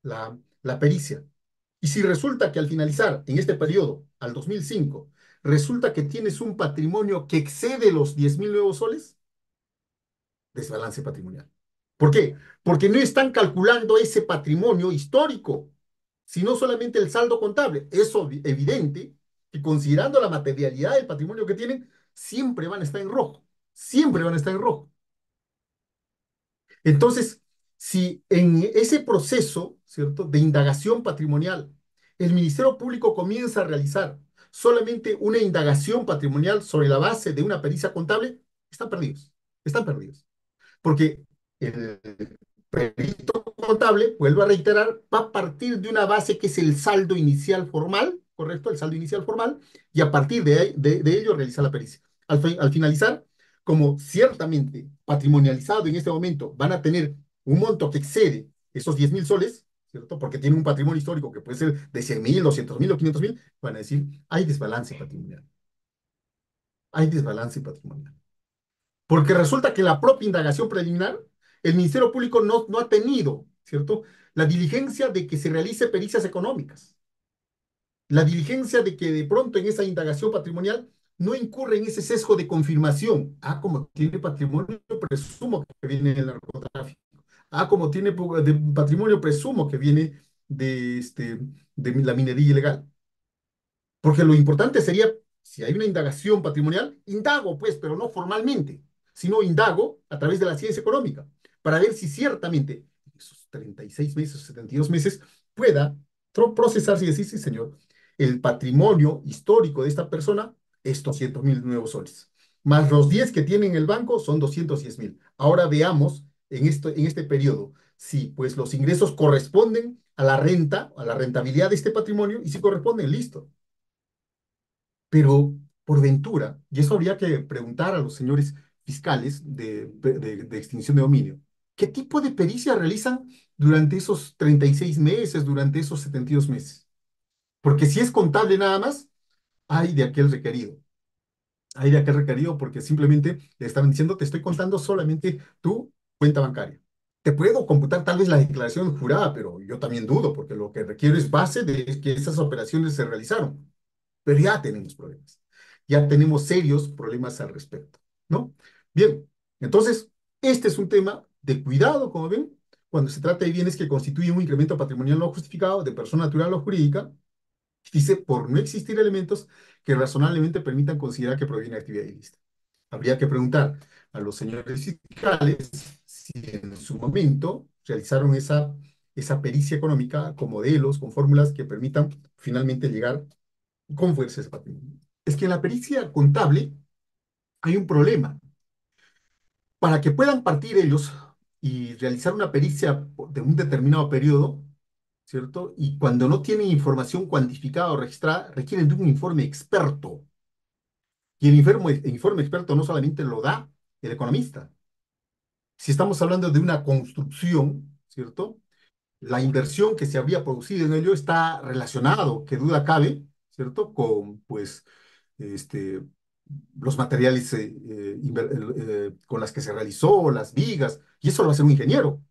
Speaker 1: la pericia. Y si resulta que al finalizar en este periodo, al 2005, resulta que tienes un patrimonio que excede los 10.000 nuevos soles, desbalance patrimonial. ¿Por qué? Porque no están calculando ese patrimonio histórico, sino solamente el saldo contable. Es evidente que considerando la materialidad del patrimonio que tienen, siempre van a estar en rojo. Siempre van a estar en rojo. Entonces, si en ese proceso, ¿cierto?, de indagación patrimonial, el Ministerio Público comienza a realizar solamente una indagación patrimonial sobre la base de una pericia contable, están perdidos. Están perdidos. Porque el perito contable, vuelvo a reiterar, va a partir de una base que es el saldo inicial formal, ¿correcto? El saldo inicial formal, y a partir de ello realiza la pericia. Al finalizar, como ciertamente patrimonializado en este momento van a tener un monto que excede esos 10.000 soles, ¿cierto? Porque tiene un patrimonio histórico que puede ser de 100.000, 200.000 o 500.000, van a decir, hay desbalance patrimonial. Hay desbalance patrimonial. Porque resulta que la propia indagación preliminar, el Ministerio Público no ha tenido, ¿cierto?, la diligencia de que se realice pericias económicas, la diligencia de que de pronto en esa indagación patrimonial no incurre en ese sesgo de confirmación. Ah, como tiene patrimonio, presumo que viene del narcotráfico. Ah, como tiene patrimonio, presumo que viene de la minería ilegal. Porque lo importante sería, si hay una indagación patrimonial, indago, pues, pero no formalmente, sino indago a través de la ciencia económica para ver si ciertamente en esos 36 meses, 72 meses, pueda procesarse y decir, sí, señor, el patrimonio histórico de esta persona es 200.000 nuevos soles. Más los 10 que tiene en el banco son 210.000. Ahora veamos en este periodo si pues los ingresos corresponden a la renta, a la rentabilidad de este patrimonio, y si corresponden, listo. Pero por ventura, y eso habría que preguntar a los señores fiscales de extinción de dominio, ¿qué tipo de pericia realizan durante esos 36 meses, durante esos 72 meses? Porque si es contable nada más, hay de aquel requerido. Hay de aquel requerido porque simplemente le estaban diciendo, te estoy contando solamente tu cuenta bancaria. Te puedo computar tal vez la declaración jurada, pero yo también dudo, porque lo que requiero es base de que esas operaciones se realizaron. Pero ya tenemos problemas. Ya tenemos serios problemas al respecto, ¿no? Bien, entonces, este es un tema de cuidado, como ven, cuando se trata de bienes que constituyen un incremento patrimonial no justificado de persona natural o jurídica, dice, por no existir elementos que razonablemente permitan considerar que proviene de actividad ilícita. Habría que preguntar a los señores fiscales si en su momento realizaron esa pericia económica con modelos, con fórmulas que permitan finalmente llegar con fuerza a ese patrimonio. Es que en la pericia contable hay un problema. Para que puedan partir ellos y realizar una pericia de un determinado periodo, ¿cierto? Y cuando no tienen información cuantificada o registrada, requieren de un informe experto. Y el informe experto no solamente lo da el economista. Si estamos hablando de una construcción, ¿cierto? La inversión que se habría producido en ello está relacionado, que duda cabe, ¿cierto? Con, pues, este, los materiales con las que se realizó, las vigas, y eso lo va a hacer un ingeniero.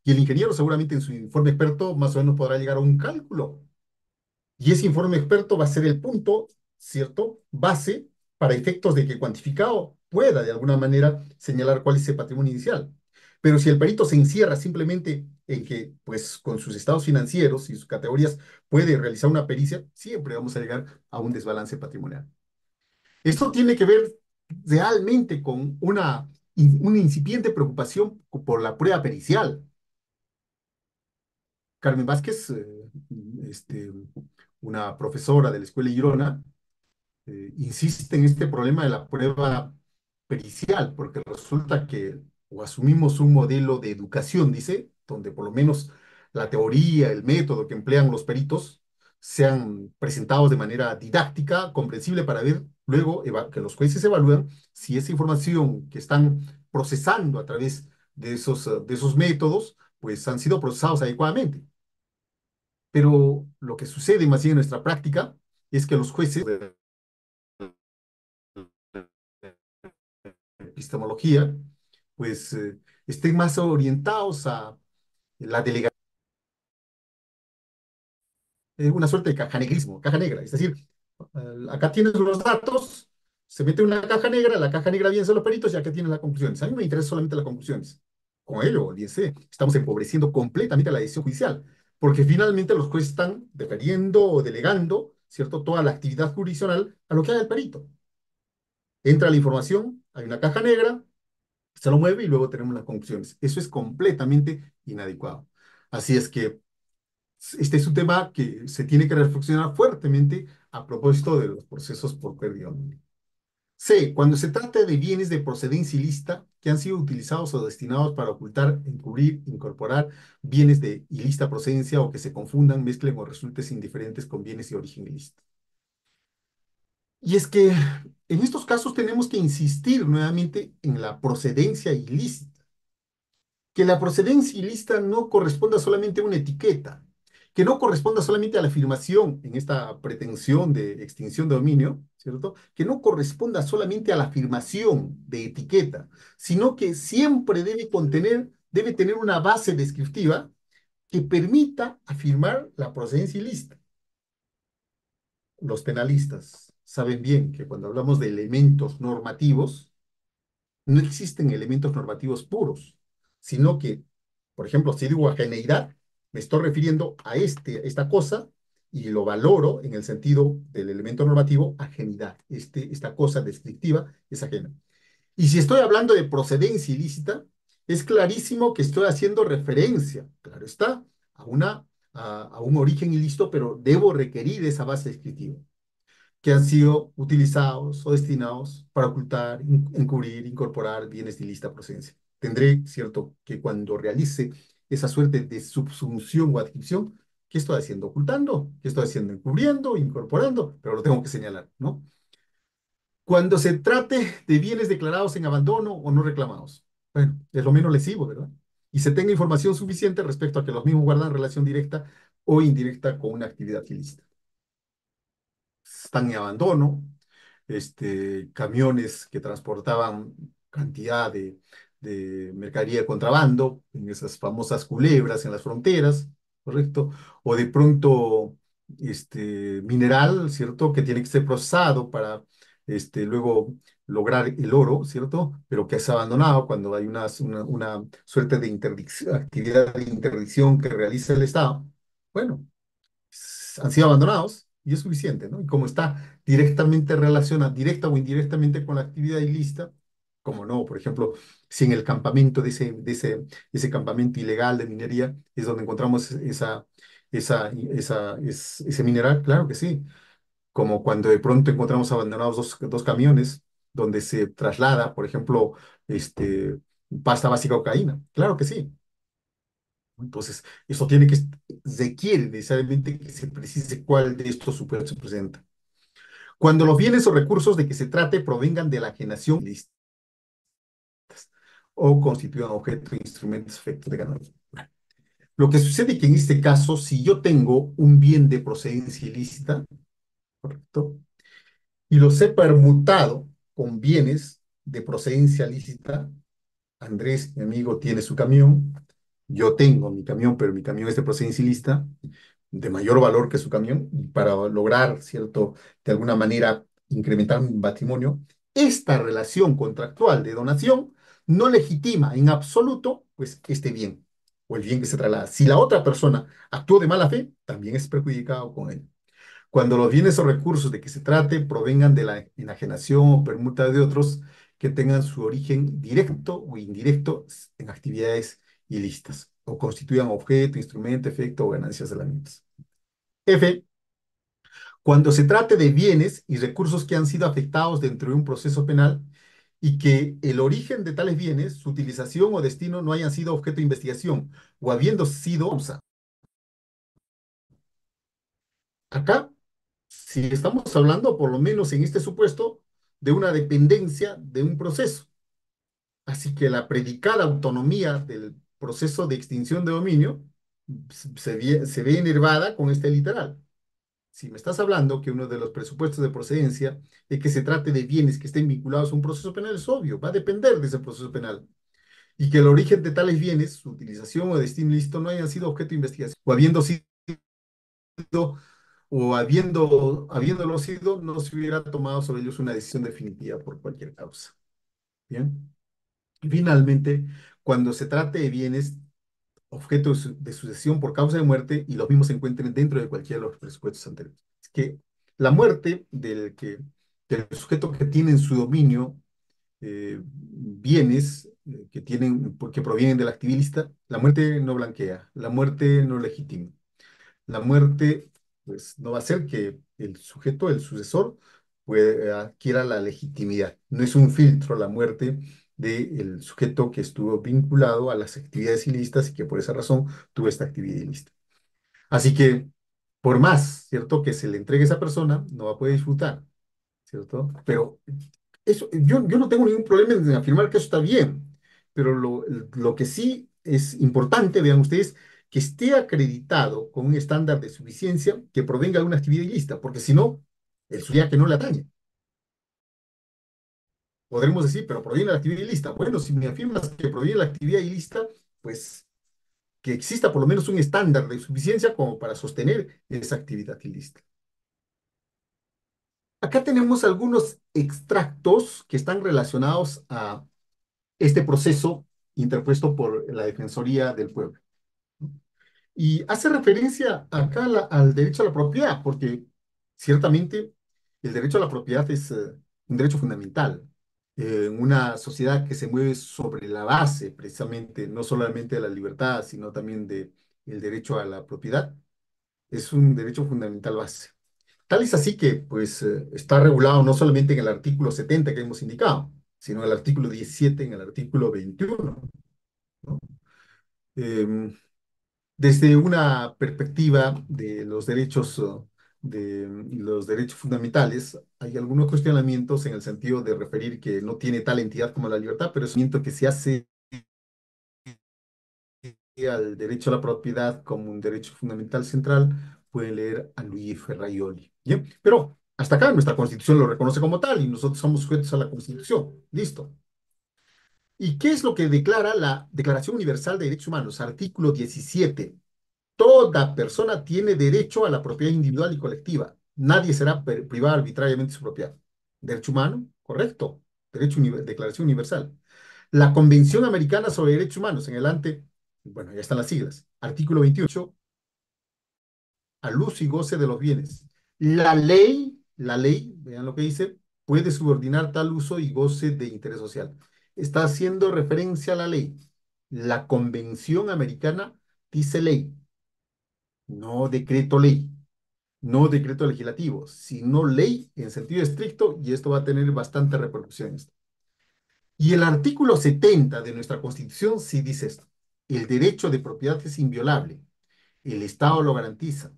Speaker 1: Y el ingeniero seguramente en su informe experto más o menos podrá llegar a un cálculo. Y ese informe experto va a ser el punto, ¿cierto? Base para efectos de que cuantificado pueda de alguna manera señalar cuál es el patrimonio inicial. Pero si el perito se encierra simplemente en que, pues, con sus estados financieros y sus categorías puede realizar una pericia, siempre vamos a llegar a un desbalance patrimonial. Esto tiene que ver realmente con una incipiente preocupación por la prueba pericial. Carmen Vázquez, este, una profesora de la Escuela Girona, insiste en este problema de la prueba pericial, porque resulta que o asumimos un modelo de educación, dice, donde por lo menos la teoría, el método que emplean los peritos sean presentados de manera didáctica, comprensible, para ver luego que los jueces evalúan si esa información que están procesando a través de esos métodos, pues han sido procesados adecuadamente. Pero lo que sucede más bien en nuestra práctica es que los jueces epistemología, pues estén más orientados a la delegación, una suerte de cajanegrismo, caja negra. Es decir, acá tienes los datos, se mete una caja negra, la caja negra viene a los peritos y acá tienes las conclusiones. A mí me interesan solamente las conclusiones. Con ello, olvídense, estamos empobreciendo completamente la decisión judicial, porque finalmente los jueces están deferiendo o delegando, ¿cierto?, toda la actividad jurisdiccional a lo que haga el perito. Entra la información, hay una caja negra, se lo mueve y luego tenemos las conclusiones. Eso es completamente inadecuado. Así es que este es un tema que se tiene que reflexionar fuertemente a propósito de los procesos por pérdida. C. Cuando se trata de bienes de procedencia ilícita que han sido utilizados o destinados para ocultar, encubrir, incorporar bienes de ilícita procedencia o que se confundan, mezclen o resulten indiferentes con bienes de origen ilícito. Y es que en estos casos tenemos que insistir nuevamente en la procedencia ilícita, que la procedencia ilícita no corresponda solamente a una etiqueta, que no corresponda solamente a la afirmación en esta pretensión de extinción de dominio, ¿cierto? Que no corresponda solamente a la afirmación de etiqueta, sino que siempre debe tener una base descriptiva que permita afirmar la procedencia ilícita. Los penalistas saben bien que cuando hablamos de elementos normativos, no existen elementos normativos puros, sino que, por ejemplo, si digo ajeneidad, me estoy refiriendo a esta cosa y lo valoro en el sentido del elemento normativo ajenidad. Esta cosa descriptiva es ajena. Y si estoy hablando de procedencia ilícita, es clarísimo que estoy haciendo referencia, claro está, a un origen ilícito, pero debo requerir esa base descriptiva, que han sido utilizados o destinados para ocultar, encubrir, incorporar bienes de ilícita procedencia. Tendré, cierto, que cuando realice esa suerte de subsunción o adquisición, ¿qué estoy haciendo? Ocultando, ¿qué estoy haciendo? Encubriendo, incorporando, pero lo tengo que señalar, ¿no? Cuando se trate de bienes declarados en abandono o no reclamados. Bueno, es lo menos lesivo, ¿verdad? Y se tenga información suficiente respecto a que los mismos guardan relación directa o indirecta con una actividad ilícita. Están en abandono, camiones que transportaban cantidad de mercadería de contrabando, en esas famosas culebras en las fronteras, ¿correcto? O de pronto, mineral, ¿cierto? Que tiene que ser procesado para, luego lograr el oro, ¿cierto? Pero que es abandonado cuando hay una suerte de interdicción, actividad de interdicción que realiza el Estado. Bueno, han sido abandonados y es suficiente, ¿no? Y como está directamente relacionada, directa o indirectamente con la actividad ilícita, como no, por ejemplo, si en el campamento ese campamento ilegal de minería es donde encontramos ese mineral, claro que sí, como cuando de pronto encontramos abandonados dos camiones donde se traslada, por ejemplo, este, pasta básica o cocaína, claro que sí. Entonces, eso requiere necesariamente que se precise cuál de estos supuestos se presenta. Cuando los bienes o recursos de que se trate provengan de la enajenación ilícita o constituyan objeto de instrumentos efectos de ganancia. Lo que sucede es que en este caso, si yo tengo un bien de procedencia ilícita, ¿correcto? Y los he permutado con bienes de procedencia lícita, Andrés, mi amigo, tiene su camión, yo tengo mi camión, pero mi camión es de procedencia ilícita, de mayor valor que su camión, y para lograr, ¿cierto?, de alguna manera incrementar mi patrimonio, esta relación contractual de donación no legitima en absoluto, pues, este bien o el bien que se traslada. Si la otra persona actuó de mala fe, también es perjudicado con él. Cuando los bienes o recursos de que se trate provengan de la enajenación o permuta de otros que tengan su origen directo o indirecto en actividades ilícitas o constituyan objeto, instrumento, efecto o ganancias de las mismas. F. Cuando se trate de bienes y recursos que han sido afectados dentro de un proceso penal y que el origen de tales bienes, su utilización o destino no hayan sido objeto de investigación o habiendo sido causa. Acá, si estamos hablando, por lo menos en este supuesto, de una dependencia de un proceso. Así que la predicada autonomía del proceso de extinción de dominio se ve enervada con este literal. Si me estás hablando que uno de los presupuestos de procedencia es que se trate de bienes que estén vinculados a un proceso penal, es obvio, va a depender de ese proceso penal. Y que el origen de tales bienes, su utilización o destino ilícito no hayan sido objeto de investigación, o habiendo sido, habiéndolo sido, no se hubiera tomado sobre ellos una decisión definitiva por cualquier causa. Bien. Y finalmente, cuando se trate de bienes objeto de sucesión por causa de muerte y los mismos se encuentren dentro de cualquiera de los presupuestos anteriores. Es que la muerte del sujeto que tiene en su dominio bienes que provienen del activista, la muerte no blanquea, la muerte no legitima. La muerte, pues, no va a ser que el sujeto, el sucesor, adquiera la legitimidad. No es un filtro la muerte del sujeto que estuvo vinculado a las actividades ilícitas y que por esa razón tuvo esta actividad ilícita. Así que, por más, ¿cierto?, que se le entregue a esa persona, no va a poder disfrutar, ¿cierto? Pero yo no tengo ningún problema en afirmar que eso está bien, pero lo que sí es importante, vean ustedes, que esté acreditado con un estándar de suficiencia que provenga de una actividad ilícita, porque si no, el suya que no le atañe. Podremos decir, pero proviene de la actividad ilícita. Bueno, si me afirmas que proviene de la actividad ilícita, pues que exista por lo menos un estándar de suficiencia como para sostener esa actividad ilícita. Acá tenemos algunos extractos que están relacionados a este proceso interpuesto por la Defensoría del Pueblo. Y hace referencia acá al derecho a la propiedad, porque ciertamente el derecho a la propiedad es un derecho fundamental. en una sociedad que se mueve sobre la base, precisamente, no solamente de la libertad, sino también de el derecho a la propiedad, es un derecho fundamental base. Tal es así que, pues, está regulado no solamente en el artículo 70 que hemos indicado, sino en el artículo 17, en el artículo 21, ¿no? Em, Desde una perspectiva de los derechos fundamentales, hay algunos cuestionamientos en el sentido de referir que no tiene tal entidad como la libertad, pero es un cuestionamiento que se hace al derecho a la propiedad como un derecho fundamental central. Pueden leer a Luigi Ferraioli. ¿Bien? Pero hasta acá nuestra Constitución lo reconoce como tal y nosotros somos sujetos a la Constitución. Listo. ¿Y qué es lo que declara la Declaración Universal de Derechos Humanos? Artículo 17. Toda persona tiene derecho a la propiedad individual y colectiva. Nadie será privado arbitrariamente de su propiedad. Derecho humano, correcto. Declaración Universal. La Convención Americana sobre Derechos Humanos, en adelante, bueno, ya están las siglas. Artículo 28, al uso y goce de los bienes. La ley, vean lo que dice, puede subordinar tal uso y goce de interés social. Está haciendo referencia a la ley. La Convención Americana dice ley, no decreto ley, no decreto legislativo, sino ley en sentido estricto, y esto va a tener bastantes repercusiones. Y el artículo 70 de nuestra Constitución sí dice esto. El derecho de propiedad es inviolable. El Estado lo garantiza.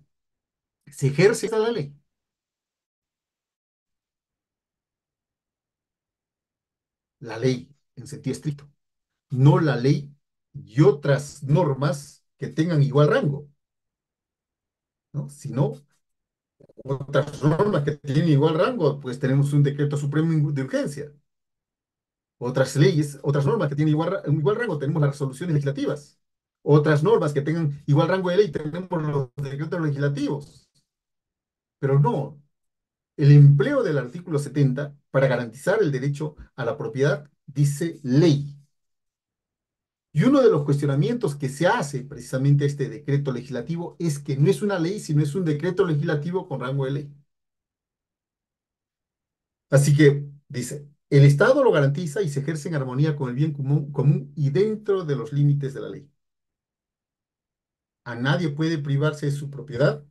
Speaker 1: Se ejerce la ley. La ley en sentido estricto. No la ley y otras normas que tengan igual rango, ¿no? Sino otras normas que tienen igual rango, pues tenemos un decreto supremo de urgencia. Otras leyes, otras normas que tienen igual rango, tenemos las resoluciones legislativas. Otras normas que tengan igual rango de ley, tenemos los decretos legislativos. Pero no, el empleo del artículo 70 para garantizar el derecho a la propiedad dice ley. Y uno de los cuestionamientos que se hace precisamente a este decreto legislativo es que no es una ley, sino es un decreto legislativo con rango de ley. Así que dice, el Estado lo garantiza y se ejerce en armonía con el bien común y dentro de los límites de la ley. A nadie puede privarse de su propiedad,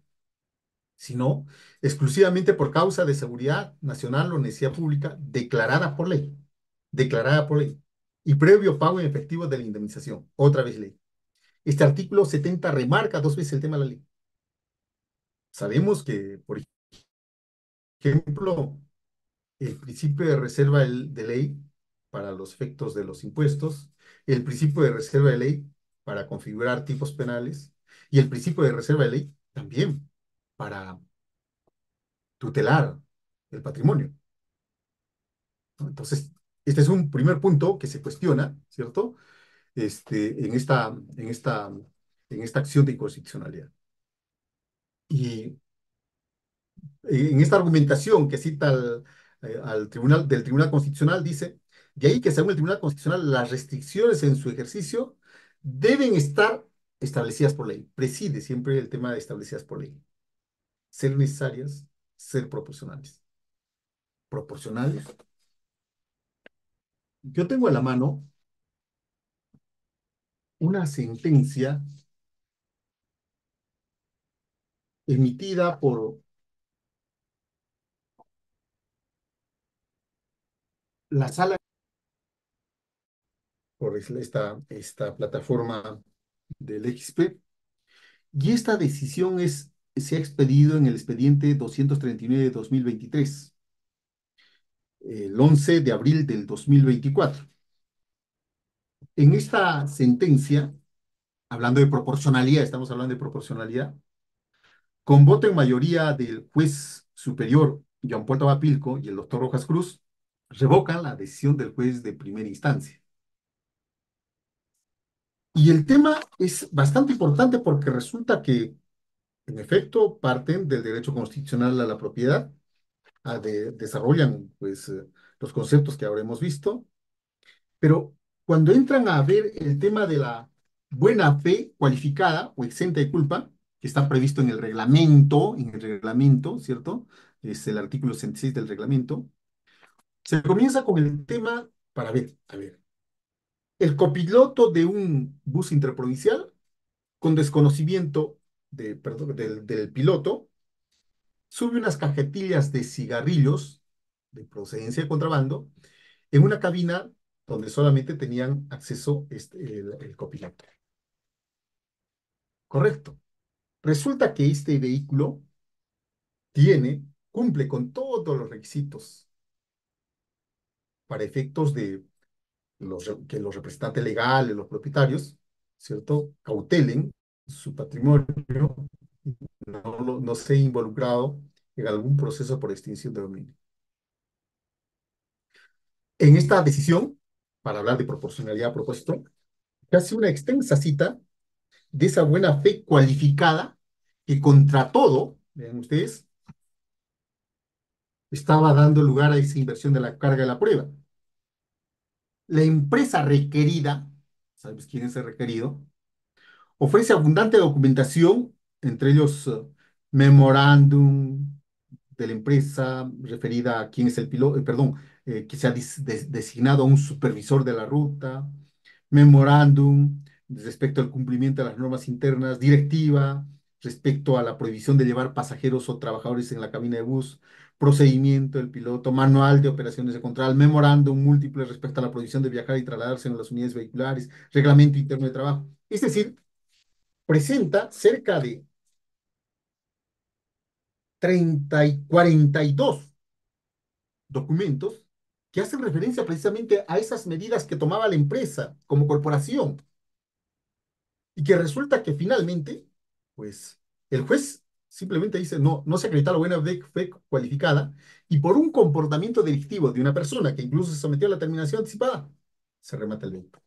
Speaker 1: sino exclusivamente por causa de seguridad nacional o necesidad pública declarada por ley, y previo pago en efectivo de la indemnización, otra vez ley. Este artículo 70 remarca dos veces el tema de la ley. Sabemos que, por ejemplo, el principio de reserva de ley para los efectos de los impuestos, el principio de reserva de ley para configurar tipos penales y el principio de reserva de ley también para tutelar el patrimonio, ¿no? Entonces, este es un primer punto que se cuestiona, ¿cierto? En esta acción de inconstitucionalidad. Y en esta argumentación que cita del Tribunal Constitucional, dice, de ahí que según el Tribunal Constitucional, las restricciones en su ejercicio deben estar establecidas por ley. Preside siempre el tema de establecidas por ley. Ser necesarias, ser proporcionales. Proporcionales. Yo tengo a la mano una sentencia emitida por la sala, por esta plataforma del XP, y esta decisión se ha expedido en el expediente 239 de 2023, el 11 de abril del 2024. En esta sentencia, hablando de proporcionalidad, estamos hablando de proporcionalidad, con voto en mayoría del juez superior Jean Paul Tabapilco y el doctor Rojas Cruz, revocan la decisión del juez de primera instancia. Y el tema es bastante importante porque resulta que, en efecto, parten del derecho constitucional a la propiedad, desarrollan pues los conceptos que ahora hemos visto, pero cuando entran a ver el tema de la buena fe cualificada o exenta de culpa, que está previsto en el reglamento, ¿cierto? Es el artículo 66 del reglamento, Se comienza con el tema para ver, a ver, el copiloto de un bus interprovincial con desconocimiento perdón, del piloto sube unas cajetillas de cigarrillos de procedencia de contrabando en una cabina donde solamente tenían acceso el copiloto. Correcto. Resulta que este vehículo cumple con todos los requisitos para efectos de que los representantes legales, los propietarios, ¿cierto? Cautelen su patrimonio, no se ha involucrado en algún proceso por extinción de dominio. En esta decisión, para hablar de proporcionalidad a propósito, se hace una extensa cita de esa buena fe cualificada que contra todo, vean ustedes, estaba dando lugar a esa inversión de la carga de la prueba. La empresa requerida, ¿sabes quién es el requerido? Ofrece abundante documentación, entre ellos memorándum de la empresa referida a quién es el piloto, perdón, que se ha designado a un supervisor de la ruta, memorándum respecto al cumplimiento de las normas internas, directiva respecto a la prohibición de llevar pasajeros o trabajadores en la cabina de bus, procedimiento del piloto, manual de operaciones de control, memorándum múltiple respecto a la prohibición de viajar y trasladarse en las unidades vehiculares, reglamento interno de trabajo. Es decir, presenta cerca de 42 documentos que hacen referencia precisamente a esas medidas que tomaba la empresa como corporación y que resulta que finalmente, pues, el juez simplemente dice, no, no se acredita la buena fe cualificada y por un comportamiento delictivo de una persona que incluso se sometió a la terminación anticipada, se remata el delito.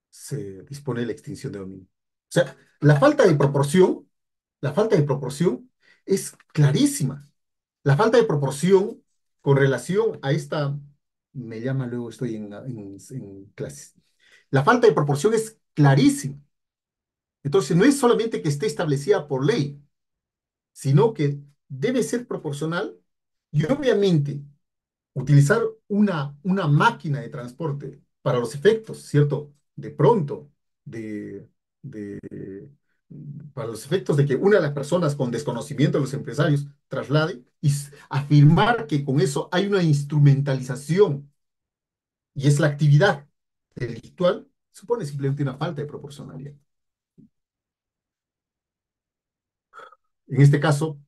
Speaker 1: Se dispone la extinción de dominio. O sea, la falta de proporción es clarísima. La falta de proporción con relación a esta, me llama luego, estoy en clases. La falta de proporción es clarísima. Entonces, no es solamente que esté establecida por ley, sino que debe ser proporcional y obviamente utilizar una máquina de transporte para los efectos, ¿cierto? De pronto, de, de, para los efectos de que una de las personas con desconocimiento de los empresarios traslade y afirmar que con eso hay una instrumentalización y es la actividad delictual, supone simplemente una falta de proporcionalidad. En este caso,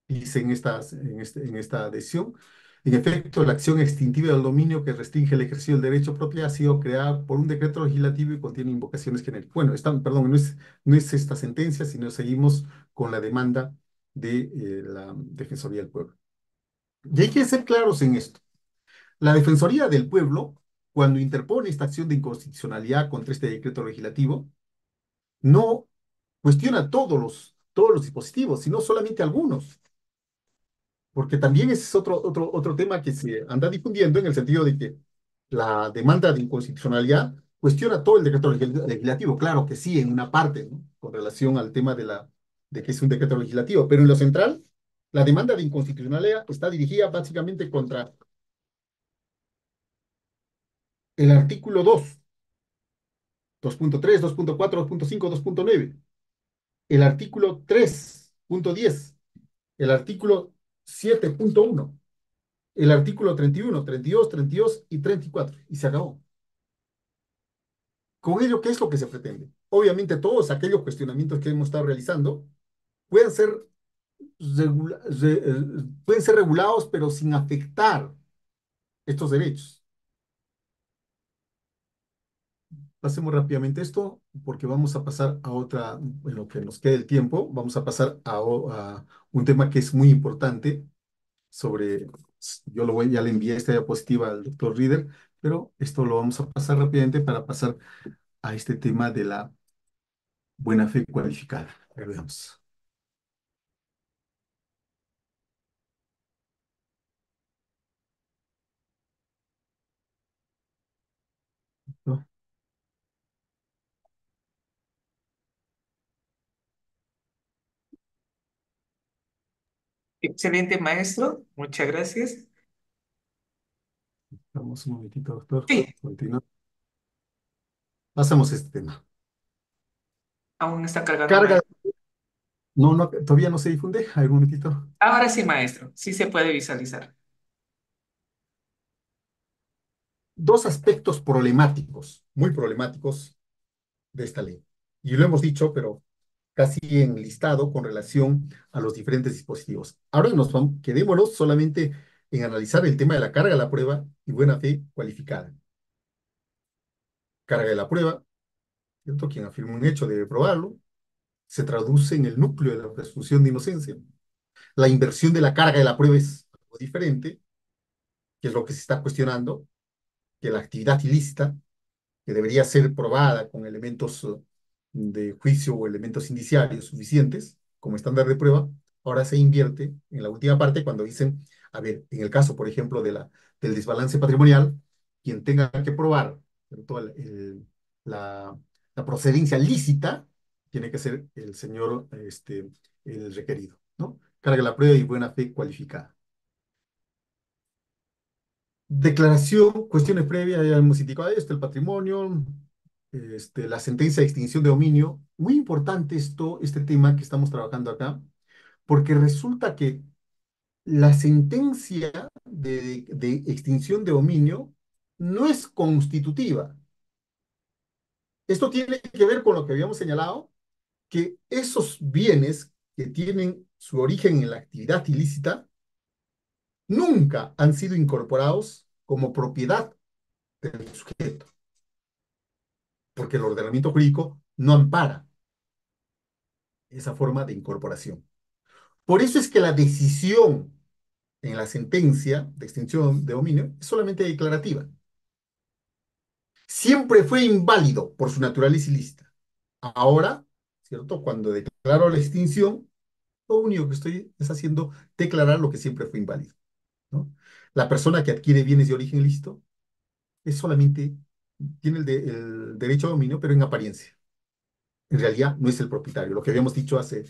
Speaker 1: dice en esta adhesión, en efecto, la acción extintiva del dominio que restringe el ejercicio del derecho propio ha sido creada por un decreto legislativo y contiene invocaciones genéricas. Bueno, perdón, no es esta sentencia, sino seguimos con la demanda de la Defensoría del Pueblo. Y hay que ser claros en esto. La Defensoría del Pueblo, cuando interpone esta acción de inconstitucionalidad contra este decreto legislativo, no cuestiona todos los dispositivos, sino solamente algunos. Porque también ese es otro tema que se anda difundiendo en el sentido de que la demanda de inconstitucionalidad cuestiona todo el decreto legislativo. Claro que sí, en una parte, ¿no? Con relación al tema de que es un decreto legislativo, pero en lo central, la demanda de inconstitucionalidad está dirigida básicamente contra el artículo 2, 2.3, 2.4, 2.5, 2.9, el artículo 3.10, el artículo 7.1, el artículo 31, 32, 32 y 34, y se acabó. Con ello, ¿qué es lo que se pretende? Obviamente, todos aquellos cuestionamientos que hemos estado realizando pueden ser, pueden ser regulados, pero sin afectar estos derechos. Pasemos rápidamente esto, porque vamos a pasar a otra, en lo que nos quede el tiempo, vamos a pasar a un tema que es muy importante sobre, ya le envié esta diapositiva al doctor Reader, pero esto lo vamos a pasar rápidamente para pasar a este tema de la buena fe cualificada. A ver, veamos. ¿No?
Speaker 2: Excelente, maestro. Muchas gracias.
Speaker 1: Vamos un momentito, doctor.
Speaker 2: Sí,
Speaker 1: Continúa. Pasamos este tema.
Speaker 2: aún está cargando,
Speaker 1: Carga.
Speaker 2: maestro.
Speaker 1: No, no, todavía no se difunde. A ver, un momentito.
Speaker 2: Ahora sí, maestro. Sí se puede visualizar.
Speaker 1: Dos aspectos problemáticos, muy problemáticos de esta ley. Y lo hemos dicho, pero casi enlistado con relación a los diferentes dispositivos. Ahora quedémonos solamente en analizar el tema de la carga de la prueba y buena fe cualificada. Carga de la prueba, ¿cierto? Quien afirma un hecho debe probarlo. Se traduce en el núcleo de la presunción de inocencia. La inversión de la carga de la prueba es algo diferente, que es lo que se está cuestionando, que la actividad ilícita que debería ser probada con elementos de juicio o elementos indiciarios suficientes como estándar de prueba, ahora se invierte en la última parte cuando dicen, a ver, en el caso, por ejemplo, del desbalance patrimonial, quien tenga que probar, ¿cierto? La, la procedencia lícita tiene que ser el señor, el requerido, ¿no? Carga la prueba y buena fe cualificada. Declaración, cuestiones previas, ya hemos indicado esto, el patrimonio, la sentencia de extinción de dominio. Muy importante este tema que estamos trabajando acá, porque resulta que la sentencia de extinción de dominio no es constitutiva. Esto tiene que ver con lo que habíamos señalado, que esos bienes que tienen su origen en la actividad ilícita nunca han sido incorporados como propiedad del sujeto, porque el ordenamiento jurídico no ampara esa forma de incorporación. Por eso es que la decisión en la sentencia de extinción de dominio es solamente declarativa. Siempre fue inválido por su naturaleza ilícita. Ahora, ¿cierto? Cuando declaro la extinción, lo único que estoy es haciendo declarar lo que siempre fue inválido, ¿no? La persona que adquiere bienes de origen ilícito es solamente, tiene el derecho a dominio, pero en apariencia. En realidad no es el propietario. Lo que habíamos dicho hace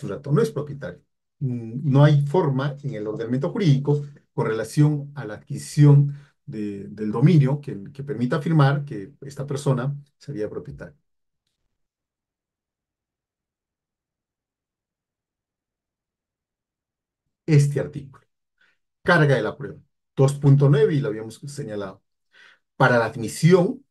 Speaker 1: un rato, no es propietario. No hay forma en el ordenamiento jurídico con relación a la adquisición del dominio que permita afirmar que esta persona sería propietaria. Este artículo, carga de la prueba, 2.9 y lo habíamos señalado. Para la admisión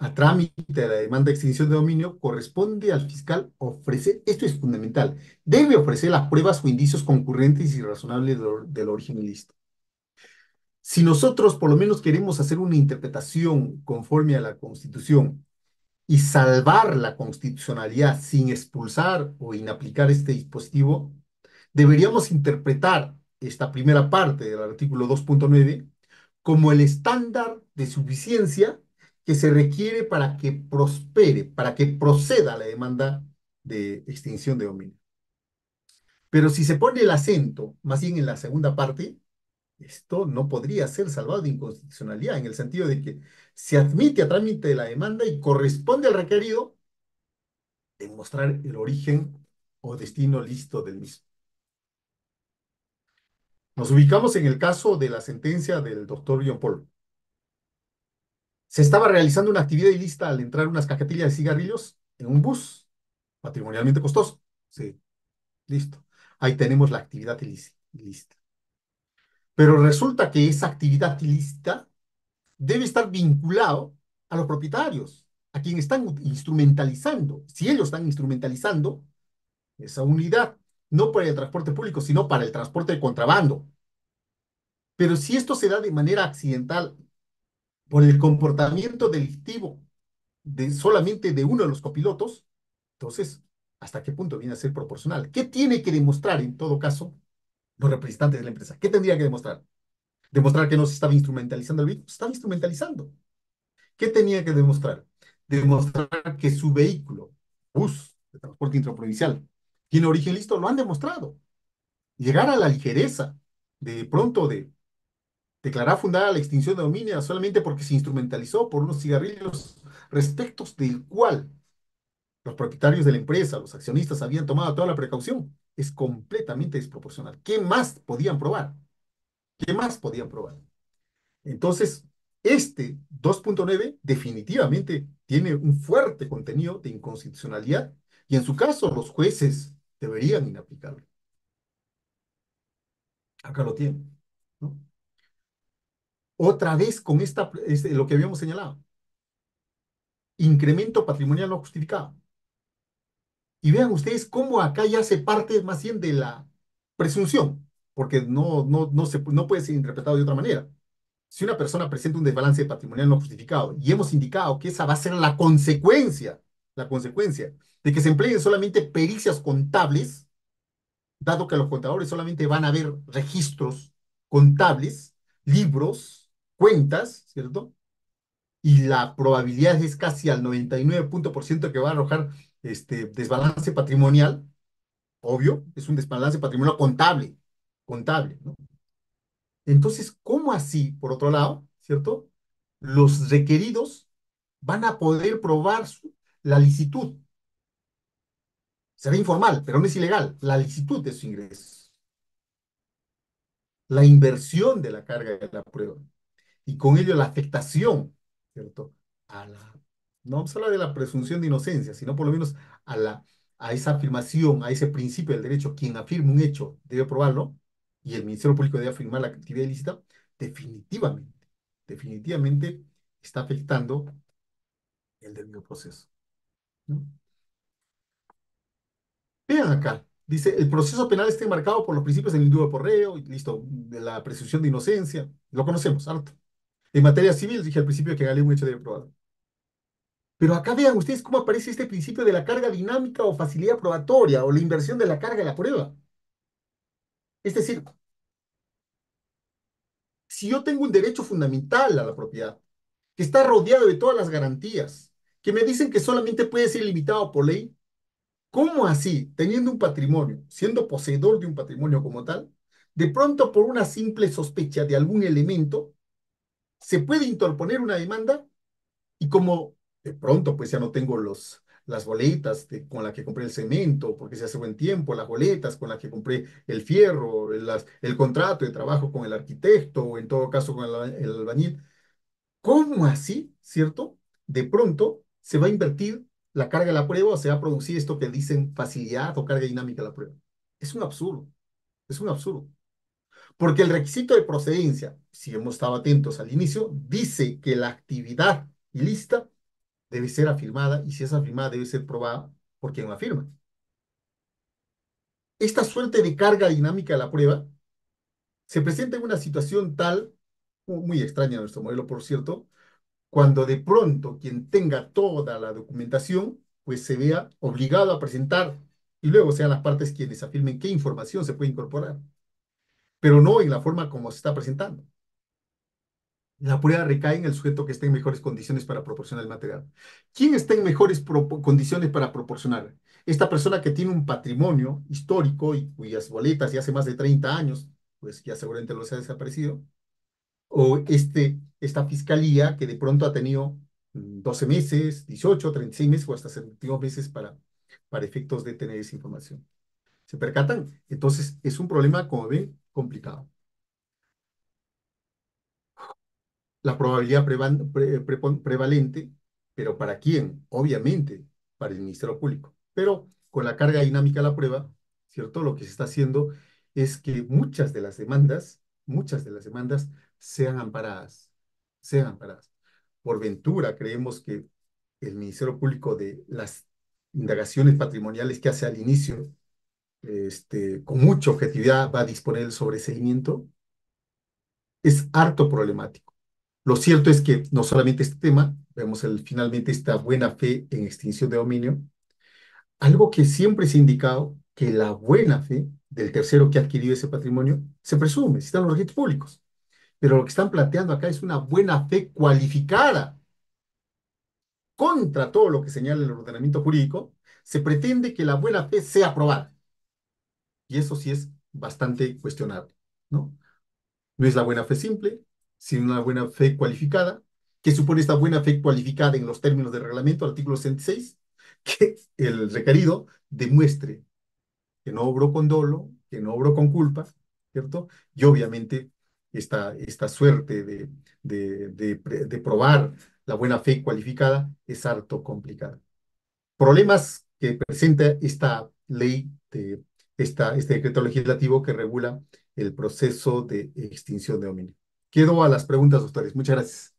Speaker 1: a trámite de la demanda de extinción de dominio, corresponde al fiscal ofrecer, esto es fundamental, debe ofrecer las pruebas o indicios concurrentes y razonables del origen ilícito. Si nosotros por lo menos queremos hacer una interpretación conforme a la Constitución y salvar la constitucionalidad sin expulsar o inaplicar este dispositivo, deberíamos interpretar esta primera parte del artículo 2.9 como el estándar de suficiencia que se requiere para que prospere, para que proceda la demanda de extinción de dominio. Pero si se pone el acento más bien en la segunda parte, esto no podría ser salvado de inconstitucionalidad, en el sentido de que se admite a trámite de la demanda y corresponde al requerido demostrar el origen o destino listo del mismo. Nos ubicamos en el caso de la sentencia del doctor John Paul. Se estaba realizando una actividad ilícita al entrar unas cajetillas de cigarrillos en un bus patrimonialmente costoso. Sí, listo. Ahí tenemos la actividad ilícita. Pero resulta que esa actividad ilícita debe estar vinculado a los propietarios, a quienes están instrumentalizando. Si ellos están instrumentalizando esa unidad, no para el transporte público, sino para el transporte de contrabando. Pero si esto se da de manera accidental por el comportamiento delictivo solamente de uno de los copilotos, entonces, ¿hasta qué punto viene a ser proporcional? ¿Qué tiene que demostrar en todo caso los representantes de la empresa? ¿Qué tendría que demostrar? ¿Demostrar que no se estaba instrumentalizando el vehículo? Se estaba instrumentalizando. ¿Qué tenía que demostrar? Demostrar que su vehículo, bus de transporte intraprovincial, tiene origen listo, lo han demostrado. Llegar a la ligereza de pronto de declarar fundada la extinción de dominio solamente porque se instrumentalizó por unos cigarrillos respecto del cual los propietarios de la empresa, los accionistas habían tomado toda la precaución. es completamente desproporcional. ¿Qué más podían probar? ¿Qué más podían probar? Entonces, este 2.9 definitivamente tiene un fuerte contenido de inconstitucionalidad y en su caso los jueces deberían inaplicarlo. Acá lo tienen, ¿no? Otra vez con lo que habíamos señalado, incremento patrimonial no justificado. Y vean ustedes cómo acá ya se parte más bien de la presunción, porque no puede ser interpretado de otra manera. Si una persona presenta un desbalance patrimonial no justificado y hemos indicado que esa va a ser la consecuencia de que se empleen solamente pericias contables, dado que los contadores solamente van a ver registros contables, libros, cuentas, ¿cierto? Y la probabilidad es casi al 99% que va a arrojar desbalance patrimonial, obvio, es un desbalance patrimonial contable, ¿no? Entonces, ¿cómo así, por otro lado, ¿cierto? Los requeridos van a poder probar la licitud. Será informal, pero no es ilegal. La licitud de sus ingresos, la inversión de la carga de la prueba y con ello la afectación, ¿cierto? A la, no vamos a hablar de la presunción de inocencia, sino por lo menos a a esa afirmación, a ese principio del derecho, quien afirma un hecho debe probarlo y el Ministerio Público debe afirmar la actividad ilícita, definitivamente, definitivamente está afectando el debido proceso, ¿no? Vean acá, dice, el proceso penal está enmarcado por los principios del indulto por reo, y listo, de la presunción de inocencia, lo conocemos, harto. En materia civil, dije al principio que un hecho debe probarlo. Pero acá vean ustedes cómo aparece este principio de la carga dinámica o facilidad probatoria o la inversión de la carga de la prueba. Es decir, si yo tengo un derecho fundamental a la propiedad, que está rodeado de todas las garantías, que me dicen que solamente puede ser limitado por ley, ¿cómo así, teniendo un patrimonio, siendo poseedor de un patrimonio como tal, de pronto por una simple sospecha de algún elemento, se puede interponer una demanda? Y como de pronto pues ya no tengo las boletas con las que compré el cemento, porque se hace buen tiempo, las boletas con las que compré el fierro, el contrato de trabajo con el arquitecto o en todo caso con el albañil, ¿cómo así, cierto? De pronto se va a invertir la carga de la prueba o se va a producir esto que dicen facilidad o carga dinámica de la prueba. Es un absurdo, es un absurdo. Porque el requisito de procedencia, si hemos estado atentos al inicio, dice que la actividad ilícita debe ser afirmada y si es afirmada debe ser probada por quien la afirma. Esta suerte de carga dinámica de la prueba se presenta en una situación tal, muy extraña en nuestro modelo, por cierto, cuando de pronto quien tenga toda la documentación, pues se vea obligado a presentar y luego sean las partes quienes afirmen qué información se puede incorporar, pero no en la forma como se está presentando. La prueba recae en el sujeto que esté en mejores condiciones para proporcionar el material. ¿Quién está en mejores condiciones para proporcionar? Esta persona que tiene un patrimonio histórico y cuyas boletas ya hace más de 30 años, pues ya seguramente los ha desaparecido, o esta fiscalía que de pronto ha tenido 12 meses, 18, 36 meses o hasta 72 meses para efectos de tener esa información. ¿Se percatan? Entonces es un problema, como ven, complicado. La probabilidad prevalente, pero ¿para quién? Obviamente, para el Ministerio Público. Pero con la carga dinámica de la prueba, ¿cierto? Lo que se está haciendo es que muchas de las demandas sean amparadas, sean amparadas. Por ventura, creemos que el Ministerio Público de las indagaciones patrimoniales que hace al inicio, con mucha objetividad va a disponer el sobreseimiento, es harto problemático. Lo cierto es que no solamente este tema, vemos finalmente esta buena fe en extinción de dominio, algo que siempre se ha indicado, que la buena fe del tercero que ha adquirido ese patrimonio se presume, si están los registros públicos. Pero lo que están planteando acá es una buena fe cualificada contra todo lo que señala el ordenamiento jurídico. Se pretende que la buena fe sea aprobada. Y eso sí es bastante cuestionable, ¿no? No es la buena fe simple, sino una buena fe cualificada. ¿Qué supone esta buena fe cualificada en los términos del reglamento, artículo 66? Que el requerido demuestre que no obró con dolo, que no obró con culpa, ¿cierto? Y obviamente esta suerte de probar la buena fe cualificada es harto complicada. Problemas que presenta esta ley, este decreto legislativo que regula el proceso de extinción de dominio. Quedo a las preguntas, doctores. Muchas gracias.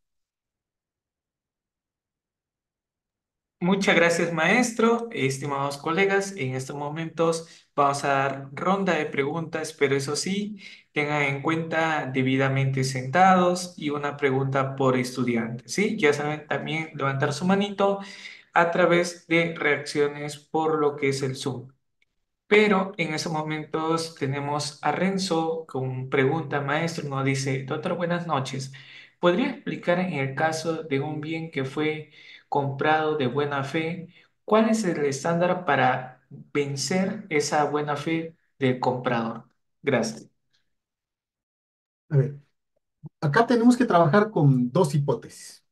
Speaker 2: Muchas gracias, maestro. Estimados colegas, en estos momentos vamos a dar ronda de preguntas, pero eso sí, tengan en cuenta debidamente sentados y una pregunta por estudiante, ¿sí? Ya saben también levantar su manito a través de reacciones por lo que es el Zoom. Pero en esos momentos tenemos a Renzo con pregunta, maestro, nos dice, doctor, buenas noches. ¿Podría explicar en el caso de un bien que fue comprado de buena fe, cuál es el estándar para vencer esa buena fe del comprador? Gracias.
Speaker 1: A ver, acá tenemos que trabajar con dos hipótesis.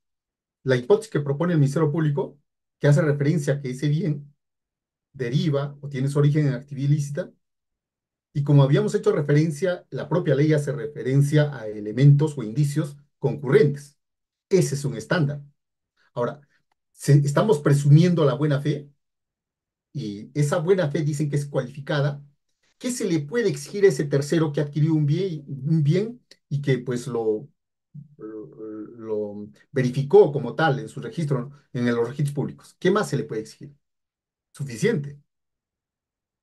Speaker 1: La hipótesis que propone el Ministerio Público, que hace referencia a que ese bien deriva o tiene su origen en actividad ilícita, y como habíamos hecho referencia, la propia ley hace referencia a elementos o indicios concurrentes. Ese es un estándar. Ahora, estamos presumiendo la buena fe, y esa buena fe dicen que es cualificada. ¿Qué se le puede exigir a ese tercero que adquirió un bien y que pues lo verificó como tal en su registro, en los registros públicos? ¿Qué más se le puede exigir? Suficiente.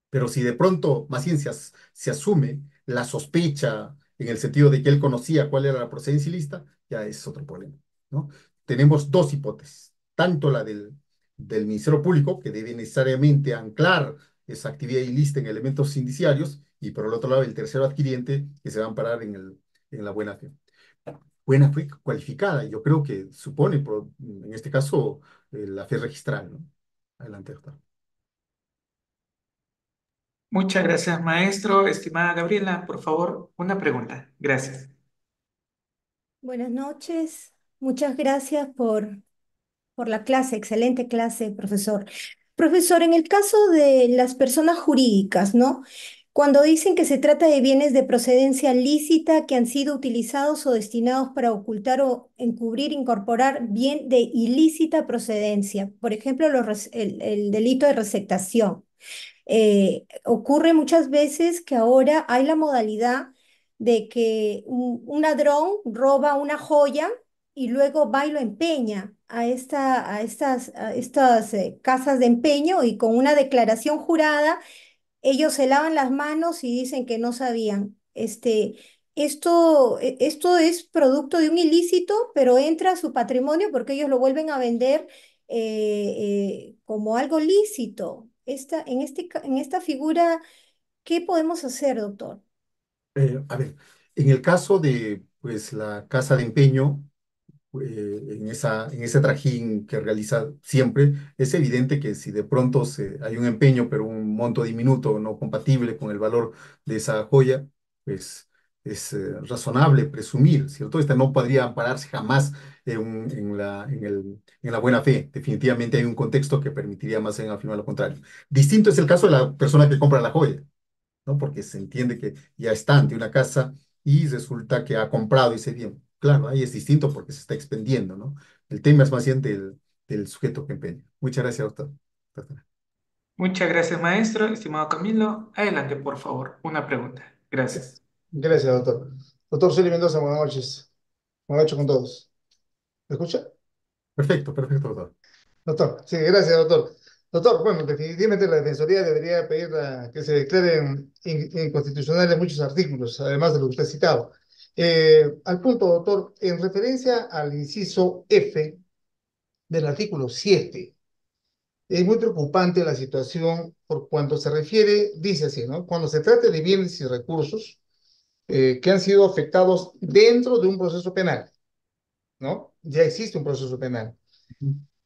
Speaker 1: Pero si de pronto más bien se asume la sospecha en el sentido de que él conocía cuál era la procedencia ilícita, ya es otro problema, ¿no? Tenemos dos hipótesis, tanto la del Ministerio Público, que debe necesariamente anclar esa actividad ilícita en elementos indiciarios, y por el otro lado el tercero adquiriente, que se va a amparar en la buena fe. Buena fe cualificada, yo creo que supone, en este caso, la fe registral, ¿no? Adelante, doctor.
Speaker 2: Muchas gracias, maestro. Estimada Gabriela, por favor, una pregunta. Gracias.
Speaker 3: Buenas noches. Muchas gracias por la clase. Excelente clase, profesor. Profesor, en el caso de las personas jurídicas, ¿no? Cuando dicen que se trata de bienes de procedencia lícita que han sido utilizados o destinados para ocultar o encubrir, incorporar bien de ilícita procedencia, por ejemplo, el delito de receptación. Ocurre muchas veces que ahora hay la modalidad de que un ladrón roba una joya y luego va y lo empeña a estas casas de empeño y con una declaración jurada ellos se lavan las manos y dicen que no sabían. Esto es producto de un ilícito, pero entra a su patrimonio porque ellos lo vuelven a vender como algo lícito. En esta figura, ¿qué podemos hacer, doctor?
Speaker 1: A ver, en el caso de pues, la casa de empeño, en ese trajín que realiza siempre, es evidente que si de pronto hay un empeño, pero un monto diminuto, no compatible con el valor de esa joya, pues es razonable presumir, ¿cierto? Esta no podría ampararse jamás en la buena fe. Definitivamente hay un contexto que permitiría más en afirmar lo contrario. Distinto es el caso de la persona que compra la joya, ¿no? Porque se entiende que ya está ante una casa y resulta que ha comprado ese bien. Claro, ahí es distinto porque se está expendiendo, ¿no? El tema es más bien del sujeto que empeña. Muchas gracias, doctor. Doctora.
Speaker 2: Muchas gracias, maestro. Estimado Camilo, adelante, por favor, una pregunta. Gracias.
Speaker 4: Gracias, doctor. Doctor Celi Mendoza, buenas noches. Buenas noches con todos. ¿Me escucha?
Speaker 1: Perfecto, perfecto, doctor.
Speaker 4: Doctor, sí, gracias, doctor. Doctor, bueno, definitivamente la Defensoría debería pedir que se declaren inconstitucionales muchos artículos, además de lo que usted ha citado. Al punto, doctor, en referencia al inciso F del artículo 7, es muy preocupante la situación por cuando se refiere, dice así, ¿no? Cuando se trate de bienes y recursos que han sido afectados dentro de un proceso penal, ¿no? Ya existe un proceso penal.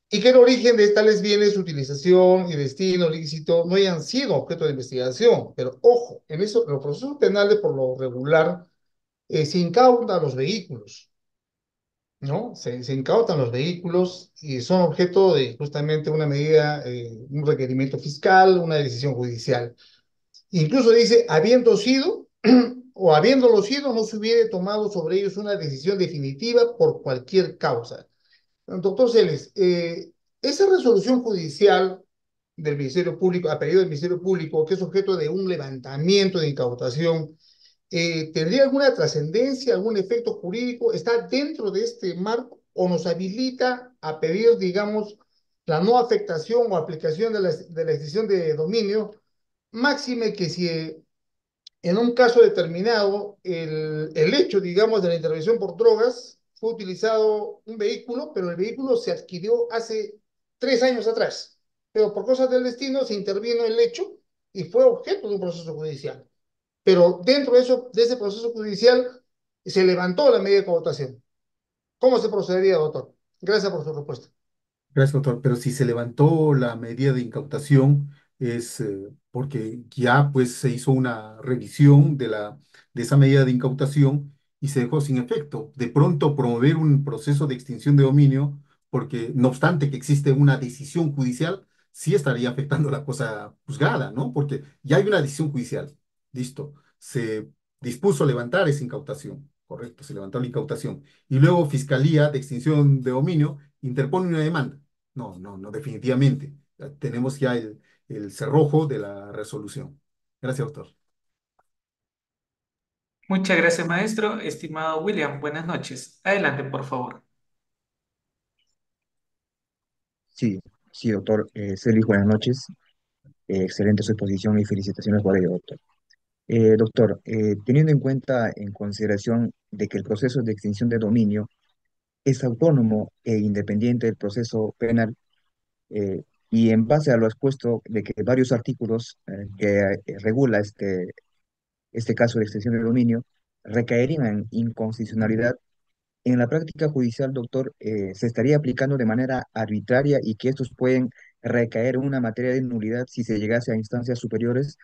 Speaker 4: Y que el origen de tales bienes, utilización y destino lícito no hayan sido objeto de investigación. Pero ojo, en eso, los procesos penales por lo regular se incautan los vehículos, ¿no? Se incautan los vehículos y son objeto de justamente una medida, un requerimiento fiscal, una decisión judicial. Incluso dice, habiendo sido o habiéndolo sido, no se hubiera tomado sobre ellos una decisión definitiva por cualquier causa. Doctor Celes, esa resolución judicial del Ministerio Público, a pedido del Ministerio Público, que es objeto de un levantamiento de incautación, ¿tendría alguna trascendencia, algún efecto jurídico? ¿Está dentro de este marco o nos habilita a pedir, digamos, la no afectación o aplicación de la extinción de dominio? Máxime que si en un caso determinado, el hecho, digamos, de la intervención por drogas, fue utilizado un vehículo, pero el vehículo se adquirió hace 3 años atrás. Pero por cosas del destino se intervino el hecho y fue objeto de un proceso judicial. Pero dentro de ese proceso judicial se levantó la medida de cohautación. ¿Cómo se procedería, doctor? Gracias por su respuesta.
Speaker 1: Gracias, doctor. Pero si se levantó la medida de incautación es porque ya pues se hizo una revisión de esa medida de incautación y se dejó sin efecto. De pronto promover un proceso de extinción de dominio, porque no obstante que existe una decisión judicial, sí estaría afectando la cosa juzgada, ¿no? Porque ya hay una decisión judicial. Listo. Se dispuso levantar esa incautación. Correcto, se levantó la incautación. Y luego Fiscalía de Extinción de Dominio interpone una demanda. No, no, no, definitivamente. Ya tenemos ya el cerrojo de la resolución. Gracias, doctor.
Speaker 2: Muchas gracias, maestro. Estimado William, buenas noches. Adelante, por favor.
Speaker 5: Sí, sí, doctor. Celis, buenas noches. Excelente su exposición y felicitaciones por ello, doctor. Doctor, teniendo en cuenta, en consideración de que el proceso de extinción de dominio es autónomo e independiente del proceso penal, y en base a lo expuesto de que varios artículos que regula este caso de extinción de dominio recaerían en inconstitucionalidad. En la práctica judicial, doctor, se estaría aplicando de manera arbitraria y que estos pueden recaer en una materia de nulidad si se llegase a instancias superiores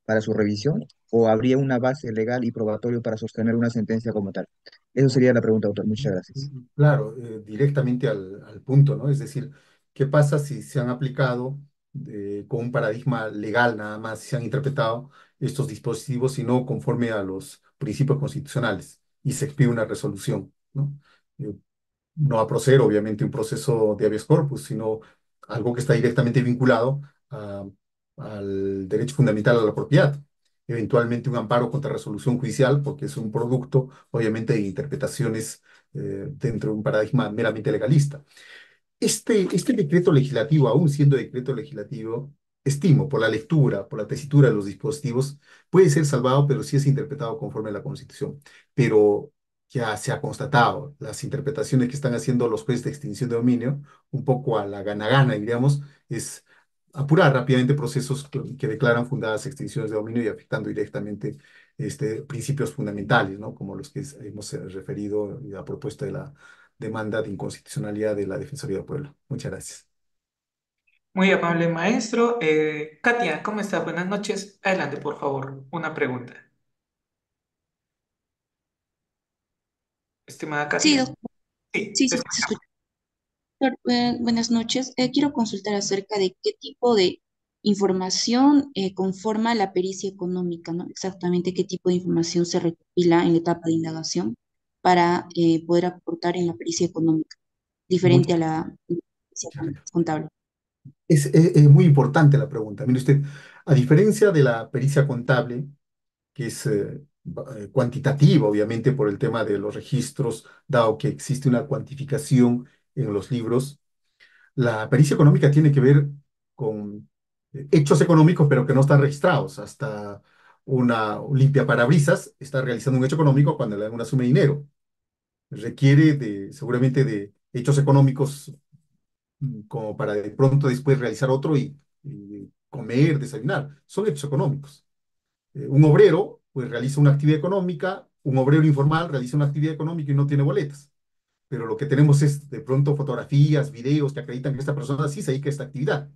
Speaker 5: para su revisión, o habría una base legal y probatorio para sostener una sentencia como tal. Eso sería la pregunta, doctor. Muchas gracias.
Speaker 1: Claro, directamente al punto, ¿no? Es decir, ¿qué pasa si se han aplicado con un paradigma legal nada más, si se han interpretado estos dispositivos y no conforme a los principios constitucionales y se expide una resolución, ¿no? Eh, no va a proceder, obviamente, un proceso de habeas corpus, sino algo que está directamente vinculado a- al derecho fundamental a la propiedad. Eventualmente un amparo contra resolución judicial, porque es un producto, obviamente, de interpretaciones dentro de un paradigma meramente legalista. Este decreto legislativo, aún siendo decreto legislativo, estimo, por la lectura, por la tesitura de los dispositivos, puede ser salvado, pero sí es interpretado conforme a la Constitución. Pero ya se ha constatado, las interpretaciones que están haciendo los jueces de extinción de dominio, un poco a la gana-gana, diríamos, es apurar rápidamente procesos que declaran fundadas extinciones de dominio y afectando directamente principios fundamentales, ¿no? Como los que hemos referido y a propuesta de la demanda de inconstitucionalidad de la Defensoría del Pueblo. Muchas gracias.
Speaker 2: Muy amable, maestro. Katia, ¿cómo estás? Buenas noches. Adelante, por favor. Una pregunta. Estimada
Speaker 6: Sí,
Speaker 2: Katia.
Speaker 6: doctor,
Speaker 2: Sí,
Speaker 6: sí,
Speaker 2: te
Speaker 6: sí, se
Speaker 2: escuchamos.
Speaker 6: escucha. Doctor, buenas noches. Quiero consultar acerca de qué tipo de información conforma la pericia económica, ¿no? Exactamente qué tipo de información se recopila en la etapa de indagación para poder aportar en la pericia económica, diferente
Speaker 1: Muchas
Speaker 6: a la pericia
Speaker 1: gracias.
Speaker 6: contable.
Speaker 1: Es muy importante la pregunta. Mire usted, a diferencia de la pericia contable, que es cuantitativa, obviamente, por el tema de los registros, dado que existe una cuantificación en los libros, la pericia económica tiene que ver con hechos económicos, pero que no están registrados. Hasta un limpia parabrisas está realizando un hecho económico cuando le dan una suma de dinero. Requiere seguramente de hechos económicos como para de pronto después realizar otro y comer, desayunar. Son hechos económicos. Un obrero pues realiza una actividad económica, un obrero informal realiza una actividad económica y no tiene boletas. Pero lo que tenemos es de pronto fotografías, videos que acreditan que esta persona sí se dedica a esta actividad.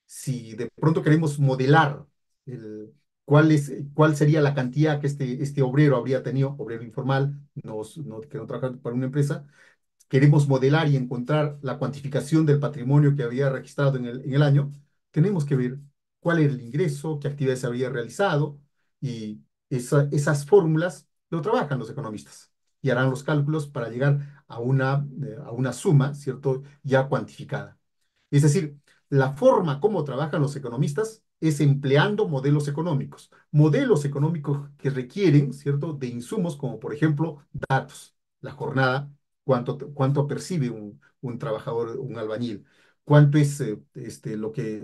Speaker 1: Si de pronto queremos modelar el, cuál sería la cantidad que este obrero habría tenido, obrero informal, que no trabaja para una empresa, queremos modelar y encontrar la cuantificación del patrimonio que había registrado en el año, tenemos que ver cuál era el ingreso, qué actividades habría realizado, y esas fórmulas lo trabajan los economistas y harán los cálculos para llegar a una suma, ¿cierto? Ya cuantificada. Es decir, la forma como trabajan los economistas es empleando modelos económicos que requieren, ¿cierto?, de insumos como, por ejemplo, datos, la jornada, cuánto percibe un trabajador, un albañil, cuánto es lo que,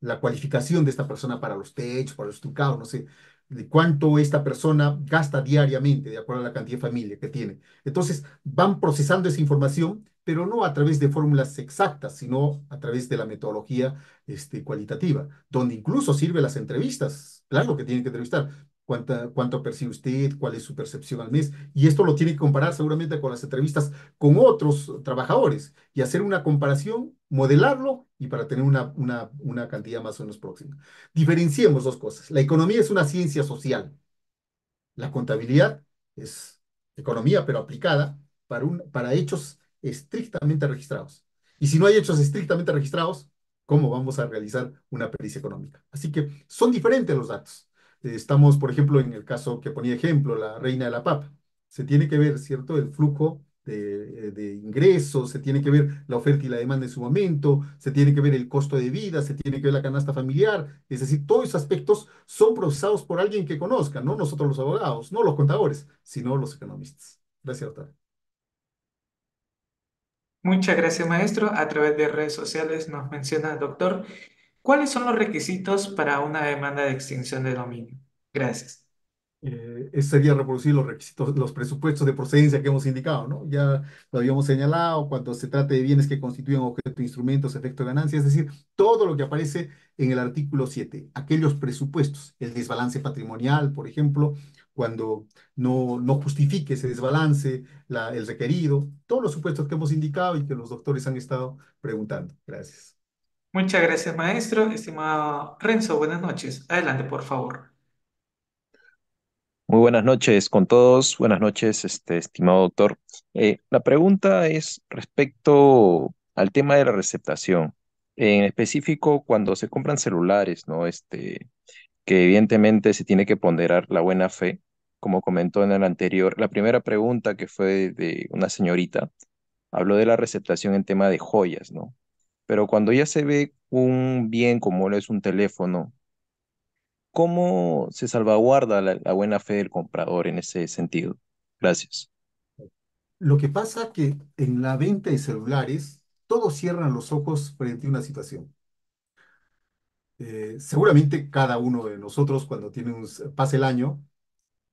Speaker 1: la cualificación de esta persona para los techos, para los estucados, no sé, de cuánto esta persona gasta diariamente, de acuerdo a la cantidad de familia que tiene. Entonces, van procesando esa información, pero no a través de fórmulas exactas, sino a través de la metodología cualitativa, donde incluso sirve las entrevistas. Claro que tienen que entrevistar. ¿Cuánto percibe usted? ¿Cuál es su percepción al mes? Y esto lo tiene que comparar seguramente con las entrevistas con otros trabajadores y hacer una comparación, modelarlo y para tener una cantidad más o menos próxima. Diferenciemos dos cosas. La economía es una ciencia social. La contabilidad es economía, pero aplicada para hechos estrictamente registrados. Y si no hay hechos estrictamente registrados, ¿cómo vamos a realizar una pericia económica? Así que son diferentes los datos. Estamos, por ejemplo, en el caso que ponía ejemplo, la reina de la papa. Se tiene que ver, ¿cierto?, el flujo de ingresos, se tiene que ver la oferta y la demanda en su momento, se tiene que ver el costo de vida, se tiene que ver la canasta familiar, es decir, todos esos aspectos son procesados por alguien que conozca, no nosotros los abogados, no los contadores, sino los economistas. Gracias, doctor.
Speaker 2: Muchas gracias, maestro. A través de redes sociales nos menciona, doctor, ¿cuáles son los requisitos para una demanda de extinción de dominio? Gracias.
Speaker 1: Ese sería reproducir los requisitos, los presupuestos de procedencia que hemos indicado, ¿no? Ya lo habíamos señalado cuando se trate de bienes que constituyen objeto de instrumentos, efecto de ganancia, es decir, todo lo que aparece en el artículo 7, aquellos presupuestos, el desbalance patrimonial, por ejemplo, cuando no justifique ese desbalance, el requerido, todos los supuestos que hemos indicado y que los doctores han estado preguntando. Gracias.
Speaker 2: Muchas gracias, maestro. Estimado Renzo, buenas noches. Adelante, por favor.
Speaker 7: Muy buenas noches con todos. Buenas noches, estimado doctor. La pregunta es respecto al tema de la receptación. En específico, cuando se compran celulares, ¿no? Que evidentemente se tiene que ponderar la buena fe, como comentó en el anterior. La primera pregunta que fue de una señorita habló de la receptación en tema de joyas, ¿no? Pero cuando ya se ve un bien como lo es un teléfono, ¿cómo se salvaguarda la buena fe del comprador en ese sentido? Gracias.
Speaker 1: Lo que pasa que en la venta de celulares, todos cierran los ojos frente a una situación. Seguramente cada uno de nosotros cuando pasa el año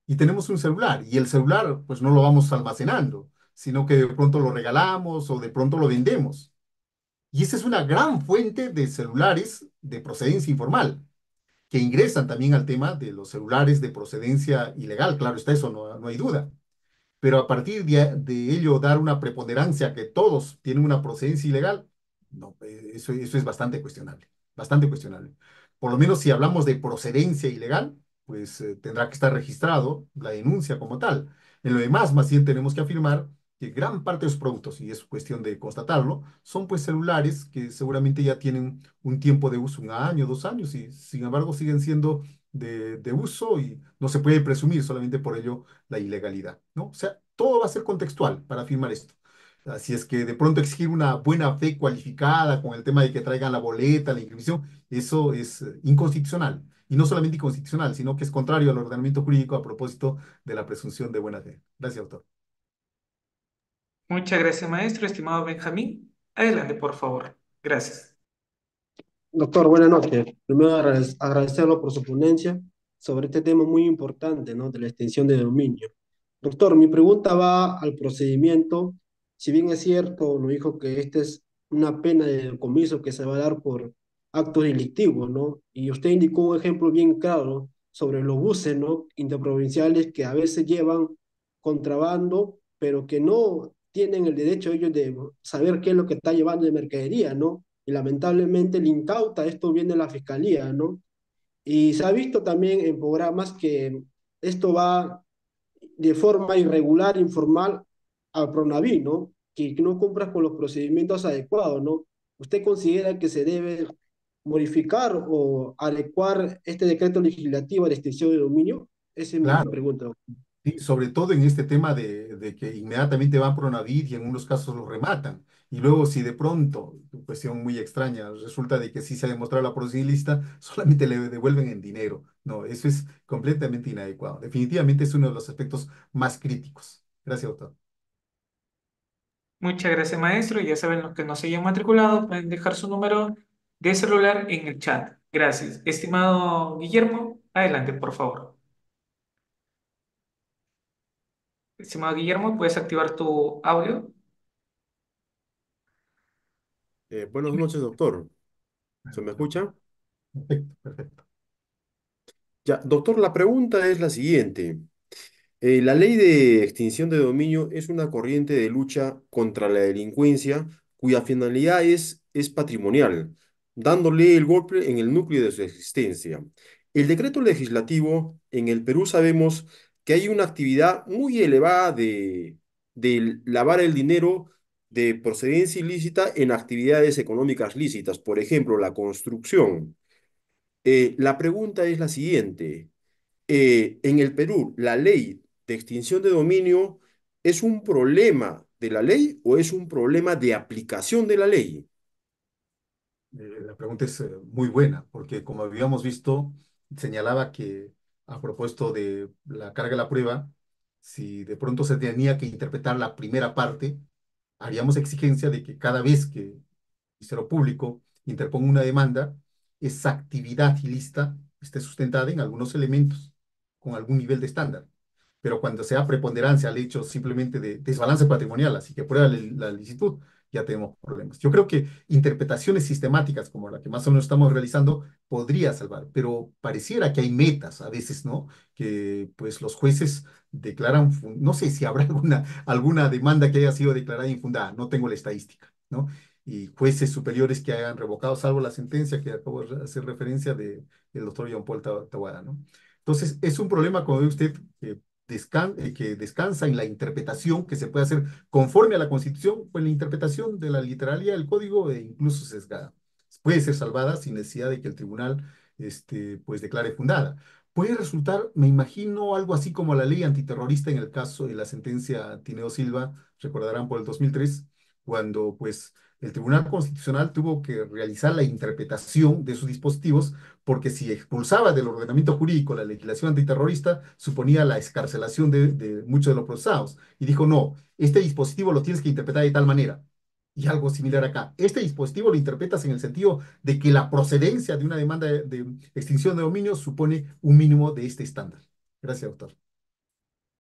Speaker 1: y tenemos un celular y el celular pues no lo vamos almacenando, sino que de pronto lo regalamos o de pronto lo vendemos. Y esa es una gran fuente de celulares de procedencia informal que ingresan también al tema de los celulares de procedencia ilegal. Claro está, eso no hay duda. Pero a partir de ello dar una preponderancia que todos tienen una procedencia ilegal, no, eso es bastante cuestionable, bastante cuestionable. Por lo menos si hablamos de procedencia ilegal, pues tendrá que estar registrado la denuncia como tal. En lo demás, más bien tenemos que afirmar que gran parte de los productos, y es cuestión de constatarlo, son pues celulares que seguramente ya tienen un tiempo de uso, un año, 2 años, y sin embargo siguen siendo de uso y no se puede presumir solamente por ello la ilegalidad, ¿no? O sea, todo va a ser contextual para afirmar esto. Así es que de pronto exigir una buena fe cualificada con el tema de que traigan la boleta, la inscripción, eso es inconstitucional. Y no solamente inconstitucional, sino que es contrario al ordenamiento jurídico a propósito de la presunción de buena fe. Gracias, doctor.
Speaker 2: Muchas gracias, maestro. Estimado Benjamín, adelante, por favor. Gracias.
Speaker 8: Doctor, buenas noches. Primero agradecerlo por su ponencia sobre este tema muy importante, ¿no? De la extensión de dominio. Doctor, mi pregunta va al procedimiento. Si bien es cierto, nos dijo que esta es una pena de decomiso que se va a dar por actos delictivos, ¿no? Y usted indicó un ejemplo bien claro sobre los buses, ¿no? Interprovinciales que a veces llevan contrabando, pero que no tienen el derecho ellos de saber qué es lo que está llevando de mercadería, ¿no? Y lamentablemente el incauta, esto viene de la fiscalía, ¿no? Y se ha visto también en programas que esto va de forma irregular, informal, al Pronaví, ¿no? Que no cumplas con los procedimientos adecuados, ¿no? ¿Usted considera que se debe modificar o adecuar este decreto legislativo de extinción de dominio? Esa es mi
Speaker 1: Claro.
Speaker 8: pregunta, doctor.
Speaker 1: Sí, sobre todo en este tema de que inmediatamente van por Pronavit y en unos casos lo rematan. Y luego si de pronto, cuestión muy extraña, resulta de que sí se ha demostrado la porosidad ilícita, solamente le devuelven en dinero. No, eso es completamente inadecuado. Definitivamente es uno de los aspectos más críticos. Gracias, doctor.
Speaker 2: Muchas gracias, maestro. Ya saben, los que no se hayan matriculado pueden dejar su número de celular en el chat. Gracias. Estimado Guillermo, adelante, por favor. Estimado Guillermo, ¿puedes activar tu audio?
Speaker 9: Buenas noches, doctor. ¿Se me escucha?
Speaker 1: Perfecto, perfecto.
Speaker 9: Ya, doctor, la pregunta es la siguiente. La ley de extinción de dominio es una corriente de lucha contra la delincuencia cuya finalidad es patrimonial, dándole el golpe en el núcleo de su existencia. El decreto legislativo, en el Perú sabemos que hay una actividad muy elevada de lavar el dinero de procedencia ilícita en actividades económicas lícitas, por ejemplo, la construcción. La pregunta es la siguiente. En el Perú, ¿la ley de extinción de dominio es un problema de la ley o es un problema de aplicación de la ley?
Speaker 1: La pregunta es muy buena, porque como habíamos visto, señalaba que a propósito de la carga de la prueba, si de pronto se tenía que interpretar la primera parte, haríamos exigencia de que cada vez que el Ministerio Público interponga una demanda, esa actividad ilícita esté sustentada en algunos elementos, con algún nivel de estándar. Pero cuando sea preponderancia al hecho simplemente de desbalance patrimonial, así que prueba la licitud, ya tenemos problemas. Yo creo que interpretaciones sistemáticas como la que más o menos estamos realizando podría salvar, pero pareciera que hay metas a veces, ¿no? Que pues los jueces declaran, no sé si habrá alguna demanda que haya sido declarada infundada, no tengo la estadística, ¿no? Y jueces superiores que hayan revocado, salvo la sentencia que acabo de hacer referencia del doctor Jean Paul Tawada, ¿no? Entonces, es un problema, como ve usted, que descansa en la interpretación que se puede hacer conforme a la Constitución, pues la interpretación de la literalidad del código e incluso sesgada. Puede ser salvada sin necesidad de que el tribunal pues declare fundada. Puede resultar, me imagino, algo así como la ley antiterrorista en el caso de la sentencia Tineo Silva, recordarán por el 2003, cuando pues el Tribunal Constitucional tuvo que realizar la interpretación de sus dispositivos porque si expulsaba del ordenamiento jurídico la legislación antiterrorista, suponía la excarcelación de muchos de los procesados. Y dijo, no, este dispositivo lo tienes que interpretar de tal manera. Y algo similar acá. Este dispositivo lo interpretas en el sentido de que la procedencia de una demanda de extinción de dominio supone un mínimo de este estándar. Gracias, doctor.